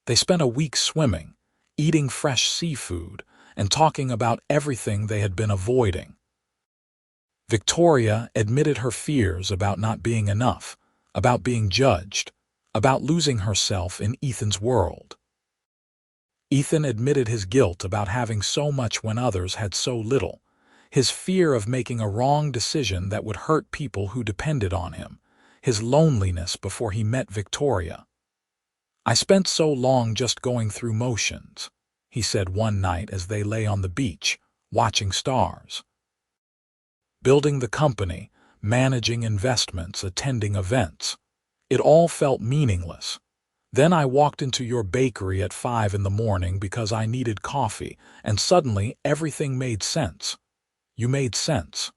They spent a week swimming, eating fresh seafood, and talking about everything they had been avoiding. Victoria admitted her fears about not being enough, about being judged, about losing herself in Ethan's world. Ethan admitted his guilt about having so much when others had so little, his fear of making a wrong decision that would hurt people who depended on him, his loneliness before he met Victoria. "I spent so long just going through motions," he said one night as they lay on the beach, watching stars. Building the company, managing investments, attending events. It all felt meaningless. Then I walked into your bakery at 5 in the morning because I needed coffee, and suddenly everything made sense. You made sense.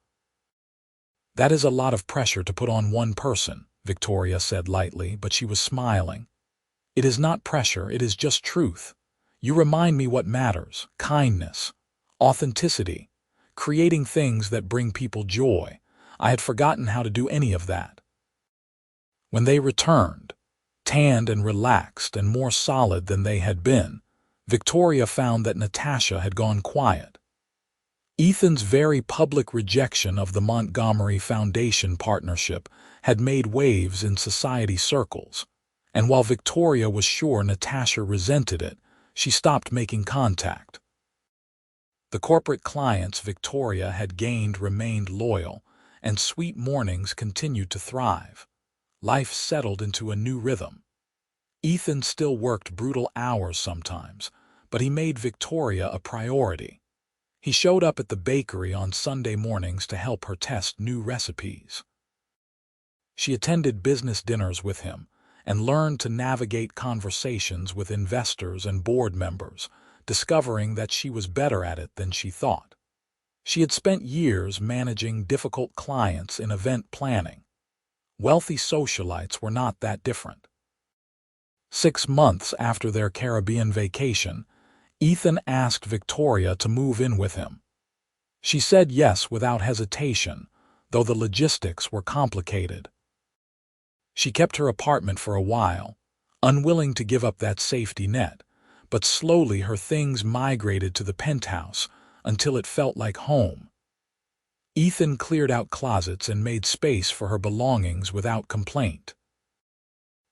"That is a lot of pressure to put on one person," Victoria said lightly, but she was smiling. "It is not pressure, it is just truth. You remind me what matters: kindness, authenticity, creating things that bring people joy. I had forgotten how to do any of that." When they returned, tanned and relaxed and more solid than they had been, Victoria found that Natasha had gone quiet. Ethan's very public rejection of the Montgomery Foundation partnership had made waves in society circles, and while Victoria was sure Natasha resented it, she stopped making contact. The corporate clients Victoria had gained remained loyal, and sweet mornings continued to thrive. Life settled into a new rhythm. Ethan still worked brutal hours sometimes, but he made Victoria a priority. He showed up at the bakery on Sunday mornings to help her test new recipes. She attended business dinners with him and learned to navigate conversations with investors and board members, discovering that she was better at it than she thought. She had spent years managing difficult clients in event planning. Wealthy socialites were not that different. 6 months after their Caribbean vacation, Ethan asked Victoria to move in with him. She said yes without hesitation, though the logistics were complicated. She kept her apartment for a while, unwilling to give up that safety net, but slowly her things migrated to the penthouse until it felt like home. Ethan cleared out closets and made space for her belongings without complaint.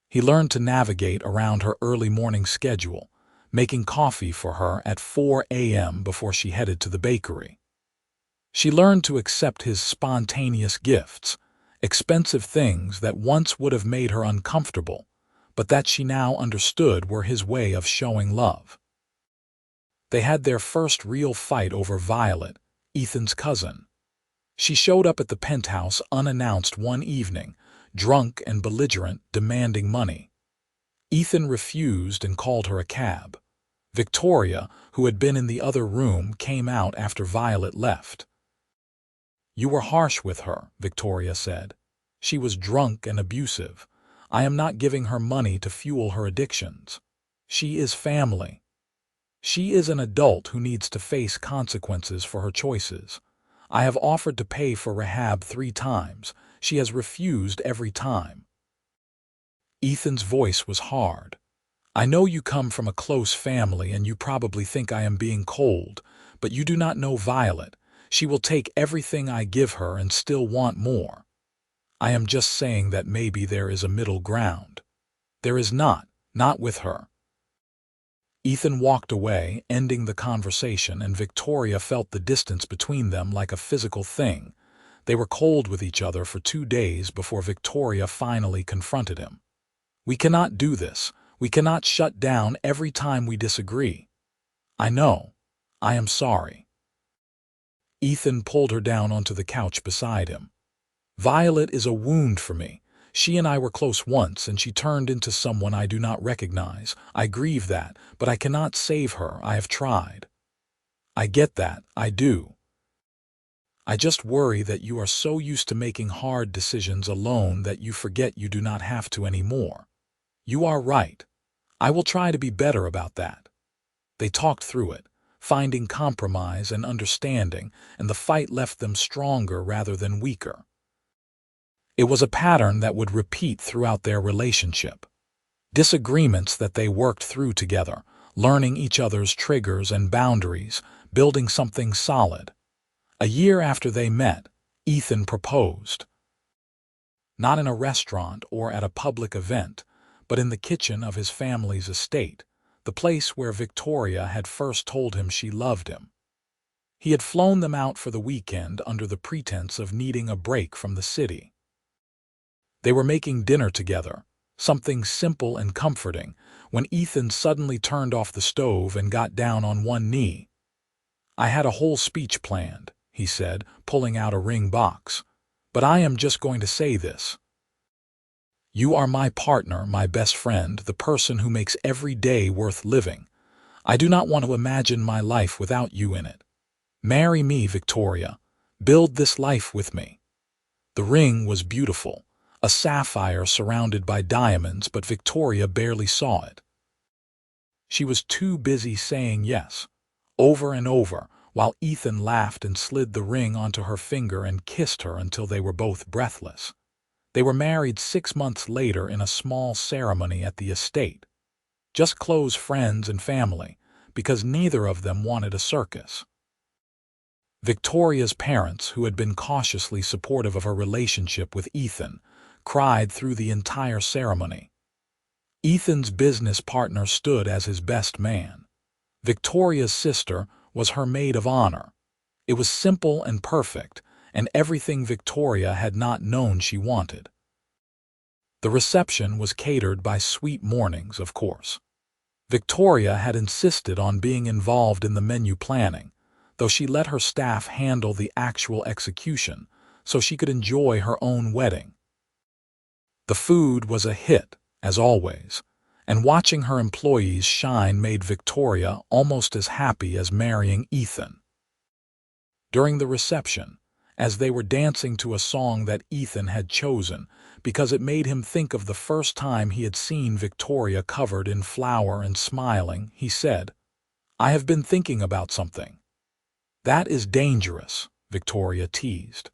He learned to navigate around her early morning schedule, making coffee for her at 4 a.m. before she headed to the bakery. She learned to accept his spontaneous gifts, expensive things that once would have made her uncomfortable, but that she now understood were his way of showing love. They had their first real fight over Violet, Ethan's cousin. She showed up at the penthouse unannounced one evening, drunk and belligerent, demanding money. Ethan refused and called her a cab. Victoria, who had been in the other room, came out after Violet left. "You were harsh with her," Victoria said. "She was drunk and abusive. I am not giving her money to fuel her addictions. She is family. She is an adult who needs to face consequences for her choices. I have offered to pay for rehab 3 times. She has refused every time." Ethan's voice was hard. "I know you come from a close family and you probably think I am being cold, but you do not know Violet. She will take everything I give her and still want more. I am just saying that maybe there is a middle ground." "There is not with her." Ethan walked away, ending the conversation, and Victoria felt the distance between them like a physical thing. They were cold with each other for 2 days before Victoria finally confronted him. "We cannot do this. We cannot shut down every time we disagree." "I know. I am sorry." Ethan pulled her down onto the couch beside him. "Violet is a wound for me. She and I were close once, and she turned into someone I do not recognize. I grieve that, but I cannot save her. I have tried." "I get that. I do. I just worry that you are so used to making hard decisions alone that you forget you do not have to anymore." "You are right. I will try to be better about that." They talked through it, finding compromise and understanding, and the fight left them stronger rather than weaker. It was a pattern that would repeat throughout their relationship. Disagreements that they worked through together, learning each other's triggers and boundaries, building something solid. A year after they met, Ethan proposed. Not in a restaurant or at a public event, but in the kitchen of his family's estate, the place where Victoria had first told him she loved him. He had flown them out for the weekend under the pretense of needing a break from the city. They were making dinner together, something simple and comforting, when Ethan suddenly turned off the stove and got down on one knee. "I had a whole speech planned," he said, pulling out a ring box. "But I am just going to say this. You are my partner, my best friend, the person who makes every day worth living. I do not want to imagine my life without you in it. Marry me, Victoria. Build this life with me." The ring was beautiful, a sapphire surrounded by diamonds, but Victoria barely saw it. She was too busy saying yes, over and over, while Ethan laughed and slid the ring onto her finger and kissed her until they were both breathless. They were married 6 months later in a small ceremony at the estate. Just close friends and family, because neither of them wanted a circus. Victoria's parents, who had been cautiously supportive of her relationship with Ethan, cried through the entire ceremony. Ethan's business partner stood as his best man. Victoria's sister was her maid of honor. It was simple and perfect, and everything Victoria had not known she wanted. The reception was catered by Sweet Mornings, of course. Victoria had insisted on being involved in the menu planning, though she let her staff handle the actual execution so she could enjoy her own wedding. The food was a hit, as always, and watching her employees shine made Victoria almost as happy as marrying Ethan. During the reception, as they were dancing to a song that Ethan had chosen because it made him think of the first time he had seen Victoria covered in flour and smiling, he said, "I have been thinking about something." "That is dangerous," Victoria teased.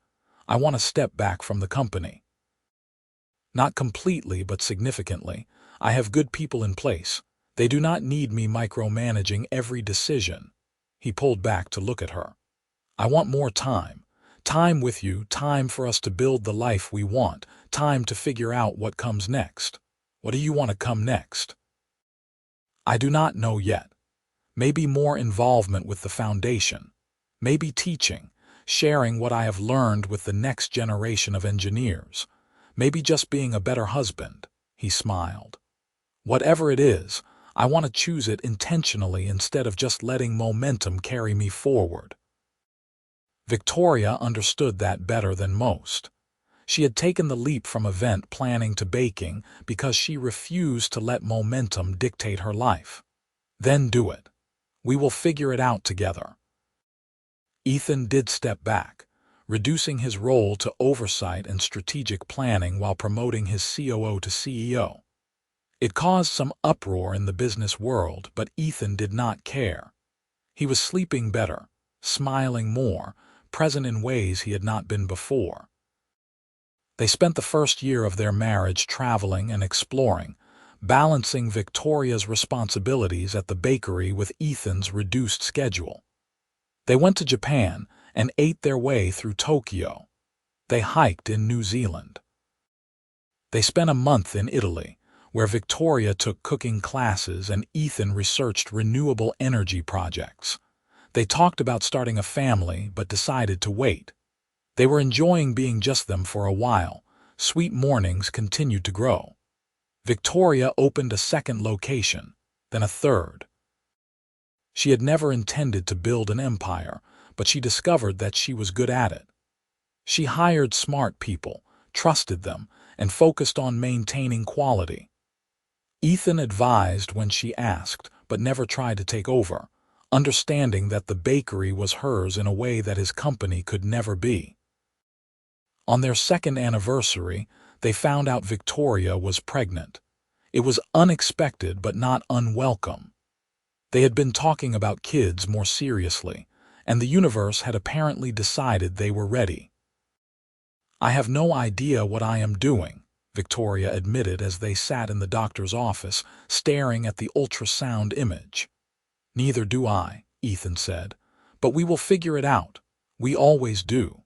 "I want to step back from the company." "Not completely, but significantly. I have good people in place. They do not need me micromanaging every decision." He pulled back to look at her. "I want more time. Time with you, time for us to build the life we want, time to figure out what comes next." "What do you want to come next?" "I do not know yet. Maybe more involvement with the foundation. Maybe teaching, sharing what I have learned with the next generation of engineers. Maybe just being a better husband." He smiled. "Whatever it is, I want to choose it intentionally instead of just letting momentum carry me forward." Victoria understood that better than most. She had taken the leap from event planning to baking because she refused to let momentum dictate her life. Then do it. We will figure it out together. Ethan did step back, reducing his role to oversight and strategic planning while promoting his COO to CEO. It caused some uproar in the business world, but Ethan did not care. He was sleeping better, smiling more, present in ways he had not been before. They spent the first year of their marriage traveling and exploring, balancing Victoria's responsibilities at the bakery with Ethan's reduced schedule. They went to Japan and ate their way through Tokyo. They hiked in New Zealand. They spent a month in Italy, where Victoria took cooking classes and Ethan researched renewable energy projects. They talked about starting a family but decided to wait. They were enjoying being just them for a while. Sweet mornings continued to grow. Victoria opened a second location, then a third. She had never intended to build an empire, but she discovered that she was good at it. She hired smart people, trusted them, and focused on maintaining quality. Ethan advised when she asked, but never tried to take over, understanding that the bakery was hers in a way that his company could never be. On their second anniversary, they found out Victoria was pregnant. It was unexpected but not unwelcome. They had been talking about kids more seriously, and the universe had apparently decided they were ready. "I have no idea what I am doing," Victoria admitted as they sat in the doctor's office, staring at the ultrasound image. "Neither do I," Ethan said, "but we will figure it out. We always do."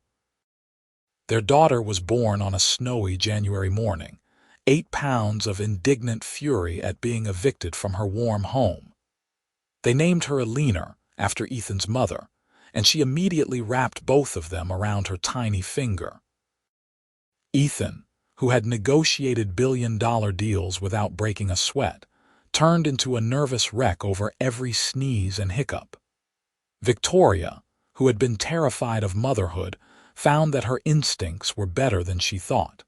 Their daughter was born on a snowy January morning, 8 pounds of indignant fury at being evicted from her warm home. They named her Elena, after Ethan's mother, and she immediately wrapped both of them around her tiny finger. Ethan, who had negotiated billion-dollar deals without breaking a sweat, turned into a nervous wreck over every sneeze and hiccup. Victoria, who had been terrified of motherhood, found that her instincts were better than she thought.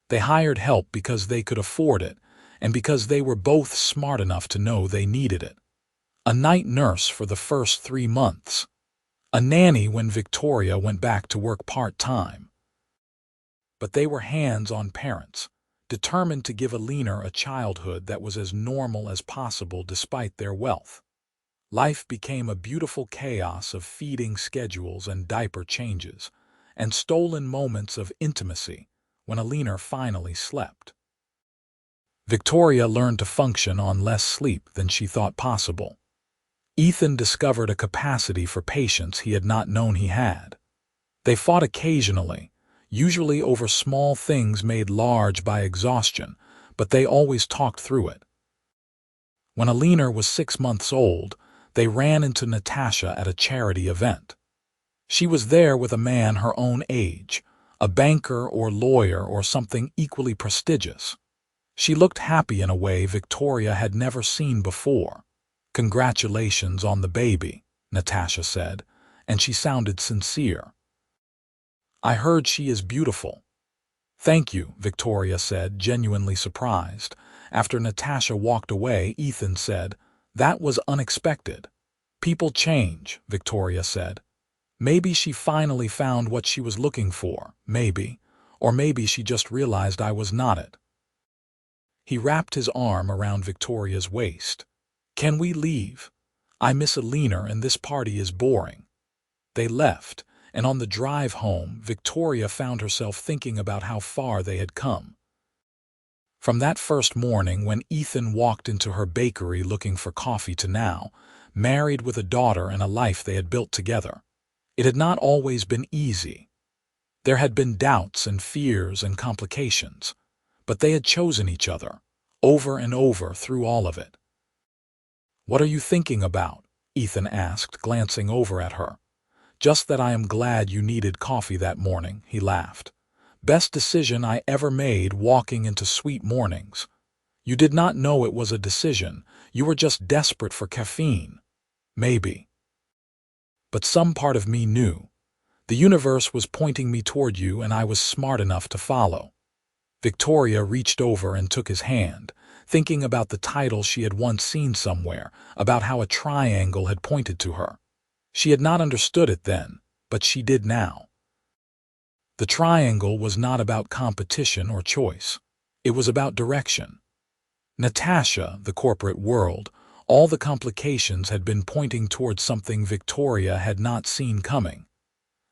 They hired help because they could afford it, and because they were both smart enough to know they needed it. A night nurse for the first 3 months. A nanny when Victoria went back to work part-time. But they were hands-on parents, determined to give Elena a childhood that was as normal as possible despite their wealth. Life became a beautiful chaos of feeding schedules and diaper changes, and stolen moments of intimacy when Elena finally slept. Victoria learned to function on less sleep than she thought possible. Ethan discovered a capacity for patience he had not known he had. They fought occasionally, usually over small things made large by exhaustion, but they always talked through it. When Elena was 6 months old, they ran into Natasha at a charity event. She was there with a man her own age, a banker or lawyer or something equally prestigious. She looked happy in a way Victoria had never seen before. "Congratulations on the baby," Natasha said, and she sounded sincere. "I heard she is beautiful." "Thank you," Victoria said, genuinely surprised. After Natasha walked away, Ethan said, "That was unexpected." "People change," Victoria said. "Maybe she finally found what she was looking for, maybe. Or maybe she just realized I was not it." He wrapped his arm around Victoria's waist. "Can we leave? I miss Elena and this party is boring." They left, and on the drive home, Victoria found herself thinking about how far they had come. From that first morning when Ethan walked into her bakery looking for coffee to now, married with a daughter and a life they had built together. It had not always been easy. There had been doubts and fears and complications, but they had chosen each other, over and over through all of it. "What are you thinking about?" Ethan asked, glancing over at her. "Just that I am glad you needed coffee that morning," he laughed. "Best decision I ever made walking into sweet mornings. You did not know it was a decision, you were just desperate for caffeine. Maybe." But some part of me knew. The universe was pointing me toward you, and I was smart enough to follow. Victoria reached over and took his hand, thinking about the title she had once seen somewhere, about how a triangle had pointed to her. She had not understood it then, but she did now. The triangle was not about competition or choice. It was about direction. Natasha, the corporate world, all the complications had been pointing toward something Victoria had not seen coming.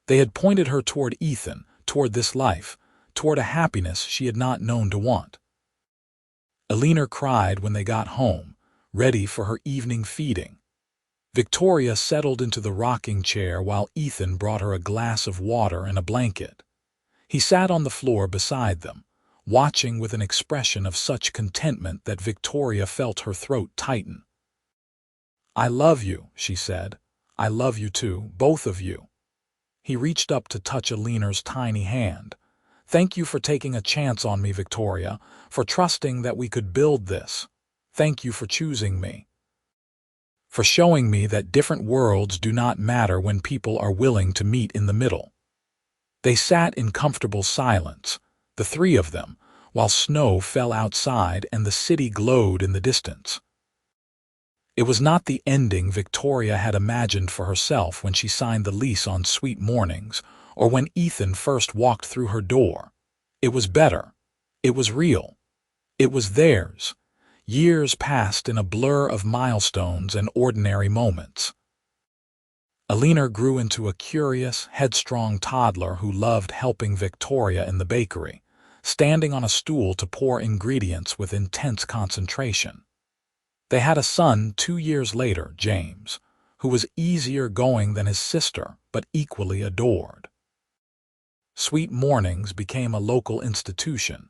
They had pointed her toward Ethan, toward this life, toward a happiness she had not known to want. Elena cried when they got home, ready for her evening feeding. Victoria settled into the rocking chair while Ethan brought her a glass of water and a blanket. He sat on the floor beside them, watching with an expression of such contentment that Victoria felt her throat tighten. "I love you," she said. "I love you too, both of you." He reached up to touch Elena's tiny hand. "Thank you for taking a chance on me, Victoria, for trusting that we could build this. Thank you for choosing me. For showing me that different worlds do not matter when people are willing to meet in the middle." They sat in comfortable silence, the three of them, while snow fell outside and the city glowed in the distance. It was not the ending Victoria had imagined for herself when she signed the lease on Sweet Mornings, or when Ethan first walked through her door. It was better. It was real. It was theirs. Years passed in a blur of milestones and ordinary moments. Elena grew into a curious, headstrong toddler who loved helping Victoria in the bakery, standing on a stool to pour ingredients with intense concentration. They had a son 2 years later, James, who was easier going than his sister, but equally adored. Sweet Mornings became a local institution,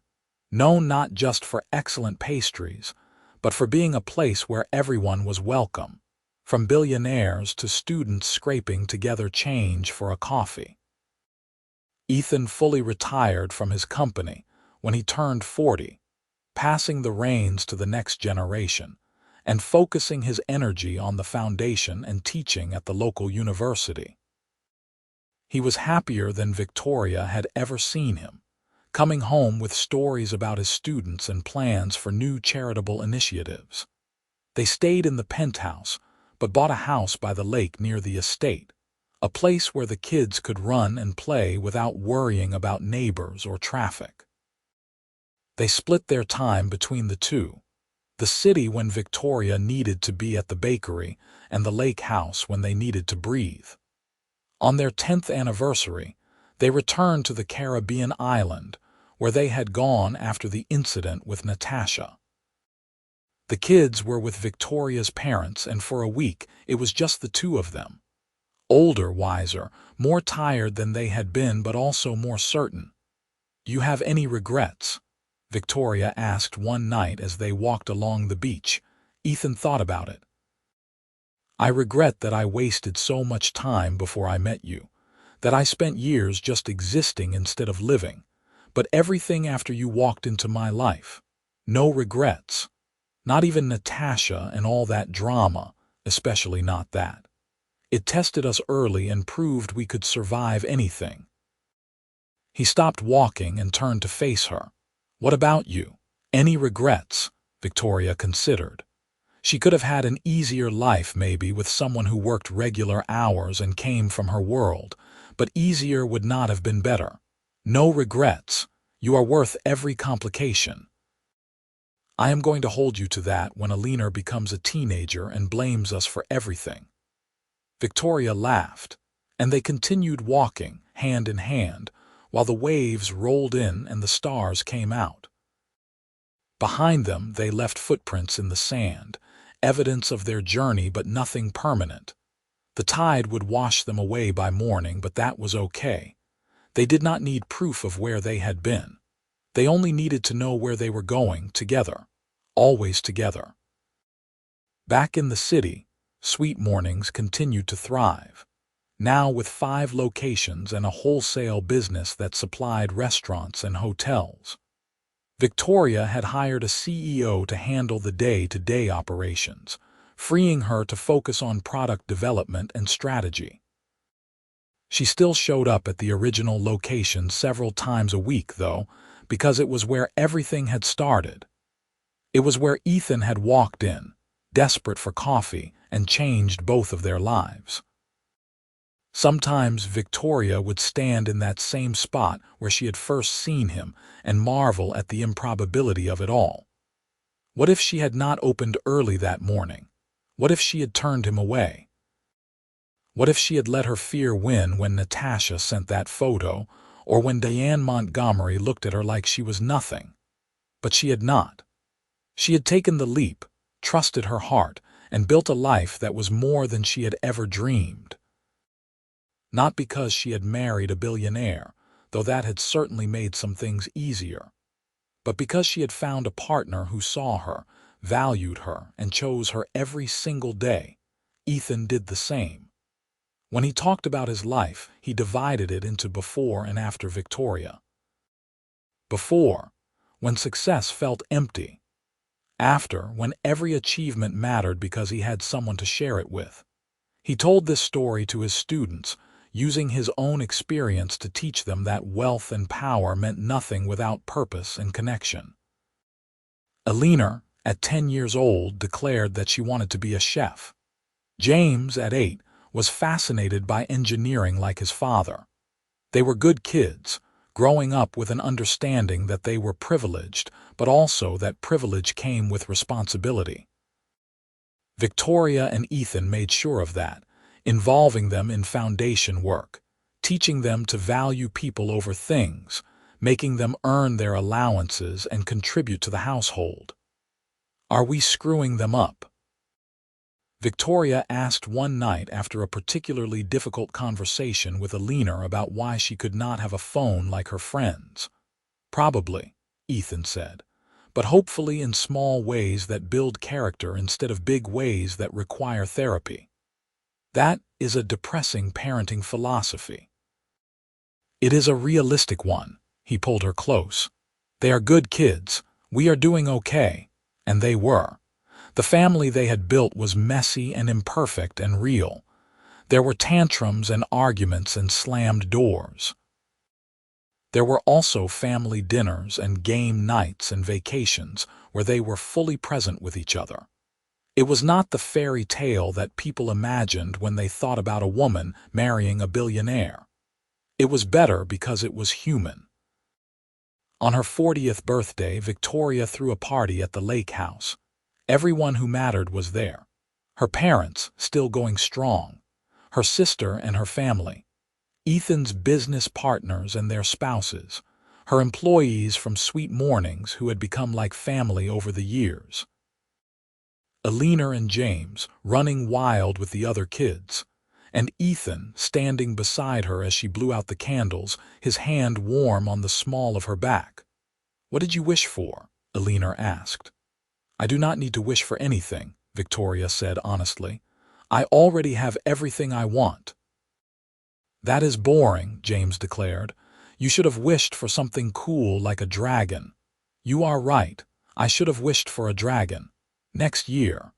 known not just for excellent pastries, but for being a place where everyone was welcome, from billionaires to students scraping together change for a coffee. Ethan fully retired from his company when he turned 40, passing the reins to the next generation, and focusing his energy on the foundation and teaching at the local university. He was happier than Victoria had ever seen him, coming home with stories about his students and plans for new charitable initiatives. They stayed in the penthouse, but bought a house by the lake near the estate, a place where the kids could run and play without worrying about neighbors or traffic. They split their time between the two, the city when Victoria needed to be at the bakery, and the lake house when they needed to breathe. On their 10th anniversary, they returned to the Caribbean island, where they had gone after the incident with Natasha. The kids were with Victoria's parents, and for a week it was just the two of them. Older, wiser, more tired than they had been, but also more certain. "Do you have any regrets?" Victoria asked one night as they walked along the beach. Ethan thought about it. "I regret that I wasted so much time before I met you, that I spent years just existing instead of living, but everything after you walked into my life. No regrets. Not even Natasha and all that drama, especially not that. It tested us early and proved we could survive anything." He stopped walking and turned to face her. "What about you? Any regrets?" Victoria considered. She could have had an easier life maybe with someone who worked regular hours and came from her world, but easier would not have been better. "No regrets. You are worth every complication." "I am going to hold you to that when Elena becomes a teenager and blames us for everything." Victoria laughed, and they continued walking, hand in hand, while the waves rolled in and the stars came out. Behind them they left footprints in the sand, evidence of their journey but nothing permanent. The tide would wash them away by morning, but that was okay. They did not need proof of where they had been. They only needed to know where they were going, together. Always together. Back in the city, Sweet Mornings continued to thrive, now with 5 locations and a wholesale business that supplied restaurants and hotels. Victoria had hired a CEO to handle the day-to-day operations, freeing her to focus on product development and strategy. She still showed up at the original location several times a week, though, because it was where everything had started. It was where Ethan had walked in, desperate for coffee, and changed both of their lives. Sometimes Victoria would stand in that same spot where she had first seen him and marvel at the improbability of it all. What if she had not opened early that morning? What if she had turned him away? What if she had let her fear win when Natasha sent that photo, or when Diane Montgomery looked at her like she was nothing? But she had not. She had taken the leap, trusted her heart, and built a life that was more than she had ever dreamed. Not because she had married a billionaire, though that had certainly made some things easier, but because she had found a partner who saw her, valued her, and chose her every single day. Ethan did the same. When he talked about his life, he divided it into before and after Victoria. Before, when success felt empty. After, when every achievement mattered because he had someone to share it with. He told this story to his students, using his own experience to teach them that wealth and power meant nothing without purpose and connection. Eleanor, at 10 years old, declared that she wanted to be a chef. James, at 8, was fascinated by engineering like his father. They were good kids, growing up with an understanding that they were privileged, but also that privilege came with responsibility. Victoria and Ethan made sure of that, involving them in foundation work, teaching them to value people over things, making them earn their allowances and contribute to the household. Are we screwing them up? Victoria asked one night after a particularly difficult conversation with Eleanor about why she could not have a phone like her friends. Probably, Ethan said, but hopefully in small ways that build character instead of big ways that require therapy. That is a depressing parenting philosophy. It is a realistic one. He pulled her close. They are good kids. We are doing okay. And they were. The family they had built was messy and imperfect and real. There were tantrums and arguments and slammed doors. There were also family dinners and game nights and vacations where they were fully present with each other. It was not the fairy tale that people imagined when they thought about a woman marrying a billionaire. It was better because it was human. On her 40th birthday, Victoria threw a party at the lake house. Everyone who mattered was there. Her parents, still going strong. Her sister and her family. Ethan's business partners and their spouses. Her employees from Sweet Mornings who had become like family over the years. Eleanor and James, running wild with the other kids, and Ethan standing beside her as she blew out the candles, his hand warm on the small of her back. "What did you wish for?" Eleanor asked. "I do not need to wish for anything," Victoria said honestly. "I already have everything I want." "That is boring," James declared. "You should have wished for something cool like a dragon." "You are right. I should have wished for a dragon. Next year."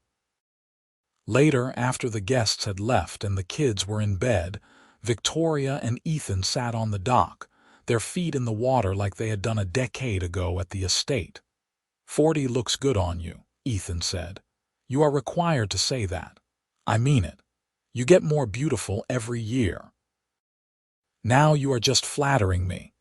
Later, after the guests had left and the kids were in bed, Victoria and Ethan sat on the dock, their feet in the water like they had done a decade ago at the estate. "40 looks good on you," Ethan said. "You are required to say that. I mean it. You get more beautiful every year." "Now you are just flattering me."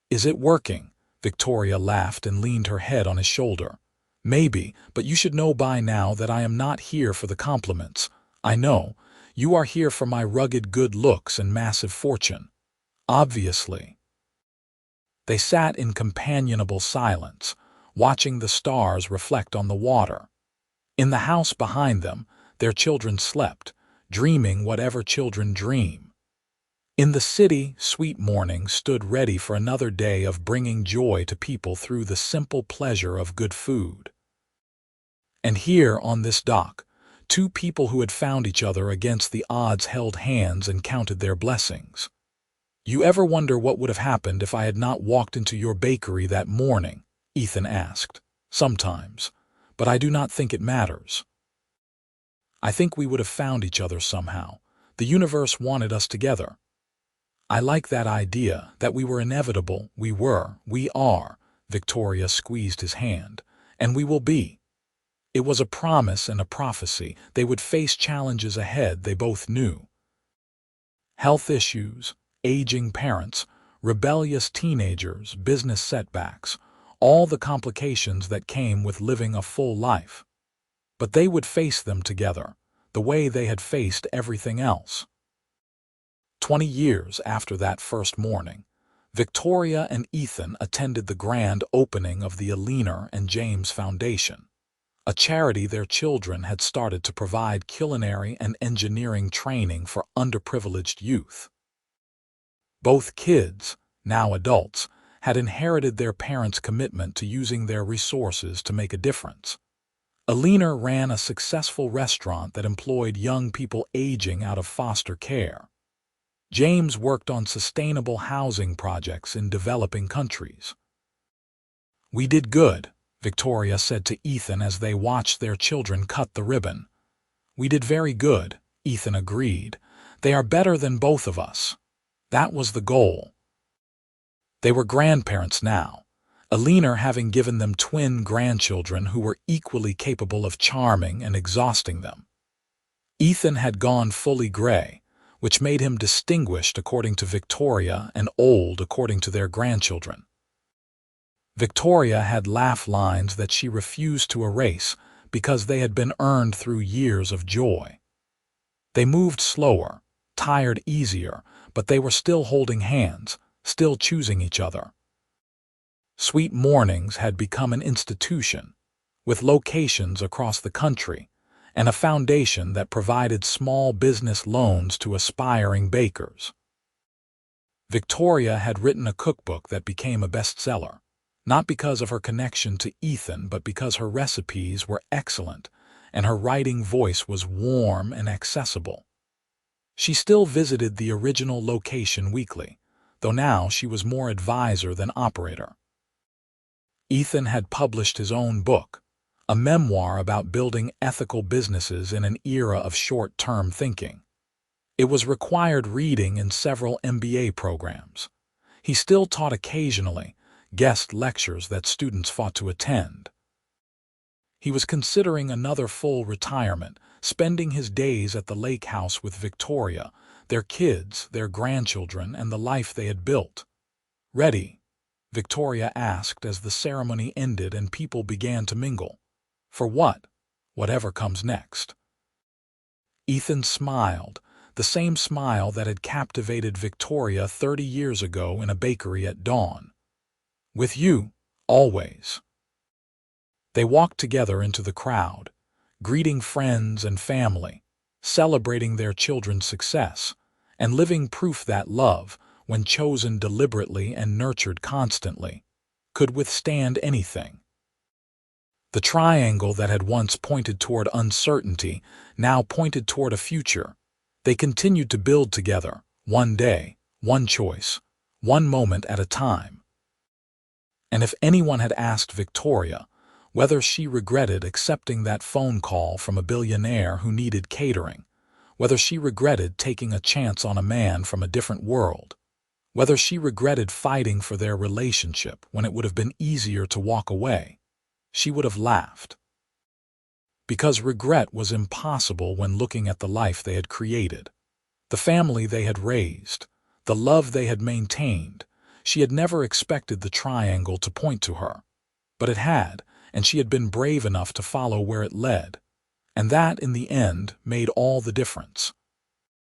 "Is it working?" Victoria laughed and leaned her head on his shoulder. "Maybe, but you should know by now that I am not here for the compliments. I know. You are here for my rugged good looks and massive fortune. Obviously." They sat in companionable silence, watching the stars reflect on the water. In the house behind them, their children slept, dreaming whatever children dream. In the city, Sweet Morning stood ready for another day of bringing joy to people through the simple pleasure of good food. And here, on this dock, two people who had found each other against the odds held hands and counted their blessings. "You ever wonder what would have happened if I had not walked into your bakery that morning?" Ethan asked. "Sometimes. But I do not think it matters. I think we would have found each other somehow. The universe wanted us together." I like that idea, that we were inevitable. We are. Victoria squeezed his hand. And we will be. It was a promise and a prophecy. They would face challenges ahead, they both knew. Health issues, aging parents, rebellious teenagers, business setbacks, all the complications that came with living a full life. But they would face them together, the way they had faced everything else. 20 years after that first morning, Victoria and Ethan attended the grand opening of the Billionaire and James Foundation, a charity their children had started to provide culinary and engineering training for underprivileged youth. Both kids, now adults, had inherited their parents' commitment to using their resources to make a difference. Billionaire ran a successful restaurant that employed young people aging out of foster care. James worked on sustainable housing projects in developing countries. "We did good," Victoria said to Ethan as they watched their children cut the ribbon. "We did very good," Ethan agreed. "They are better than both of us." That was the goal. They were grandparents now, Billionaire having given them twin grandchildren who were equally capable of charming and exhausting them. Ethan had gone fully gray, which made him distinguished according to Victoria and old according to their grandchildren. Victoria had laugh lines that she refused to erase because they had been earned through years of joy. They moved slower, tired easier, but they were still holding hands, still choosing each other. Sweet Mornings had become an institution, with locations across the country, and a foundation that provided small business loans to aspiring bakers. Victoria had written a cookbook that became a bestseller, not because of her connection to Ethan, but because her recipes were excellent and her writing voice was warm and accessible. She still visited the original location weekly, though now she was more advisor than operator. Ethan had published his own book, a memoir about building ethical businesses in an era of short-term thinking. It was required reading in several MBA programs. He still taught occasionally, guest lectures that students fought to attend. He was considering another full retirement, spending his days at the lake house with Victoria, their kids, their grandchildren, and the life they had built. "Ready?" Victoria asked as the ceremony ended and people began to mingle. "For what? Whatever comes next." Ethan smiled, the same smile that had captivated Victoria 30 years ago in a bakery at dawn. "With you, always." They walked together into the crowd, greeting friends and family, celebrating their children's success, and living proof that love, when chosen deliberately and nurtured constantly, could withstand anything. The triangle that had once pointed toward uncertainty now pointed toward a future. They continued to build together, one day, one choice, one moment at a time. And if anyone had asked Victoria whether she regretted accepting that phone call from a billionaire who needed catering, whether she regretted taking a chance on a man from a different world, whether she regretted fighting for their relationship when it would have been easier to walk away, she would have laughed. Because regret was impossible when looking at the life they had created, the family they had raised, the love they had maintained. She had never expected the triangle to point to her, but it had, and she had been brave enough to follow where it led. And that, in the end, made all the difference.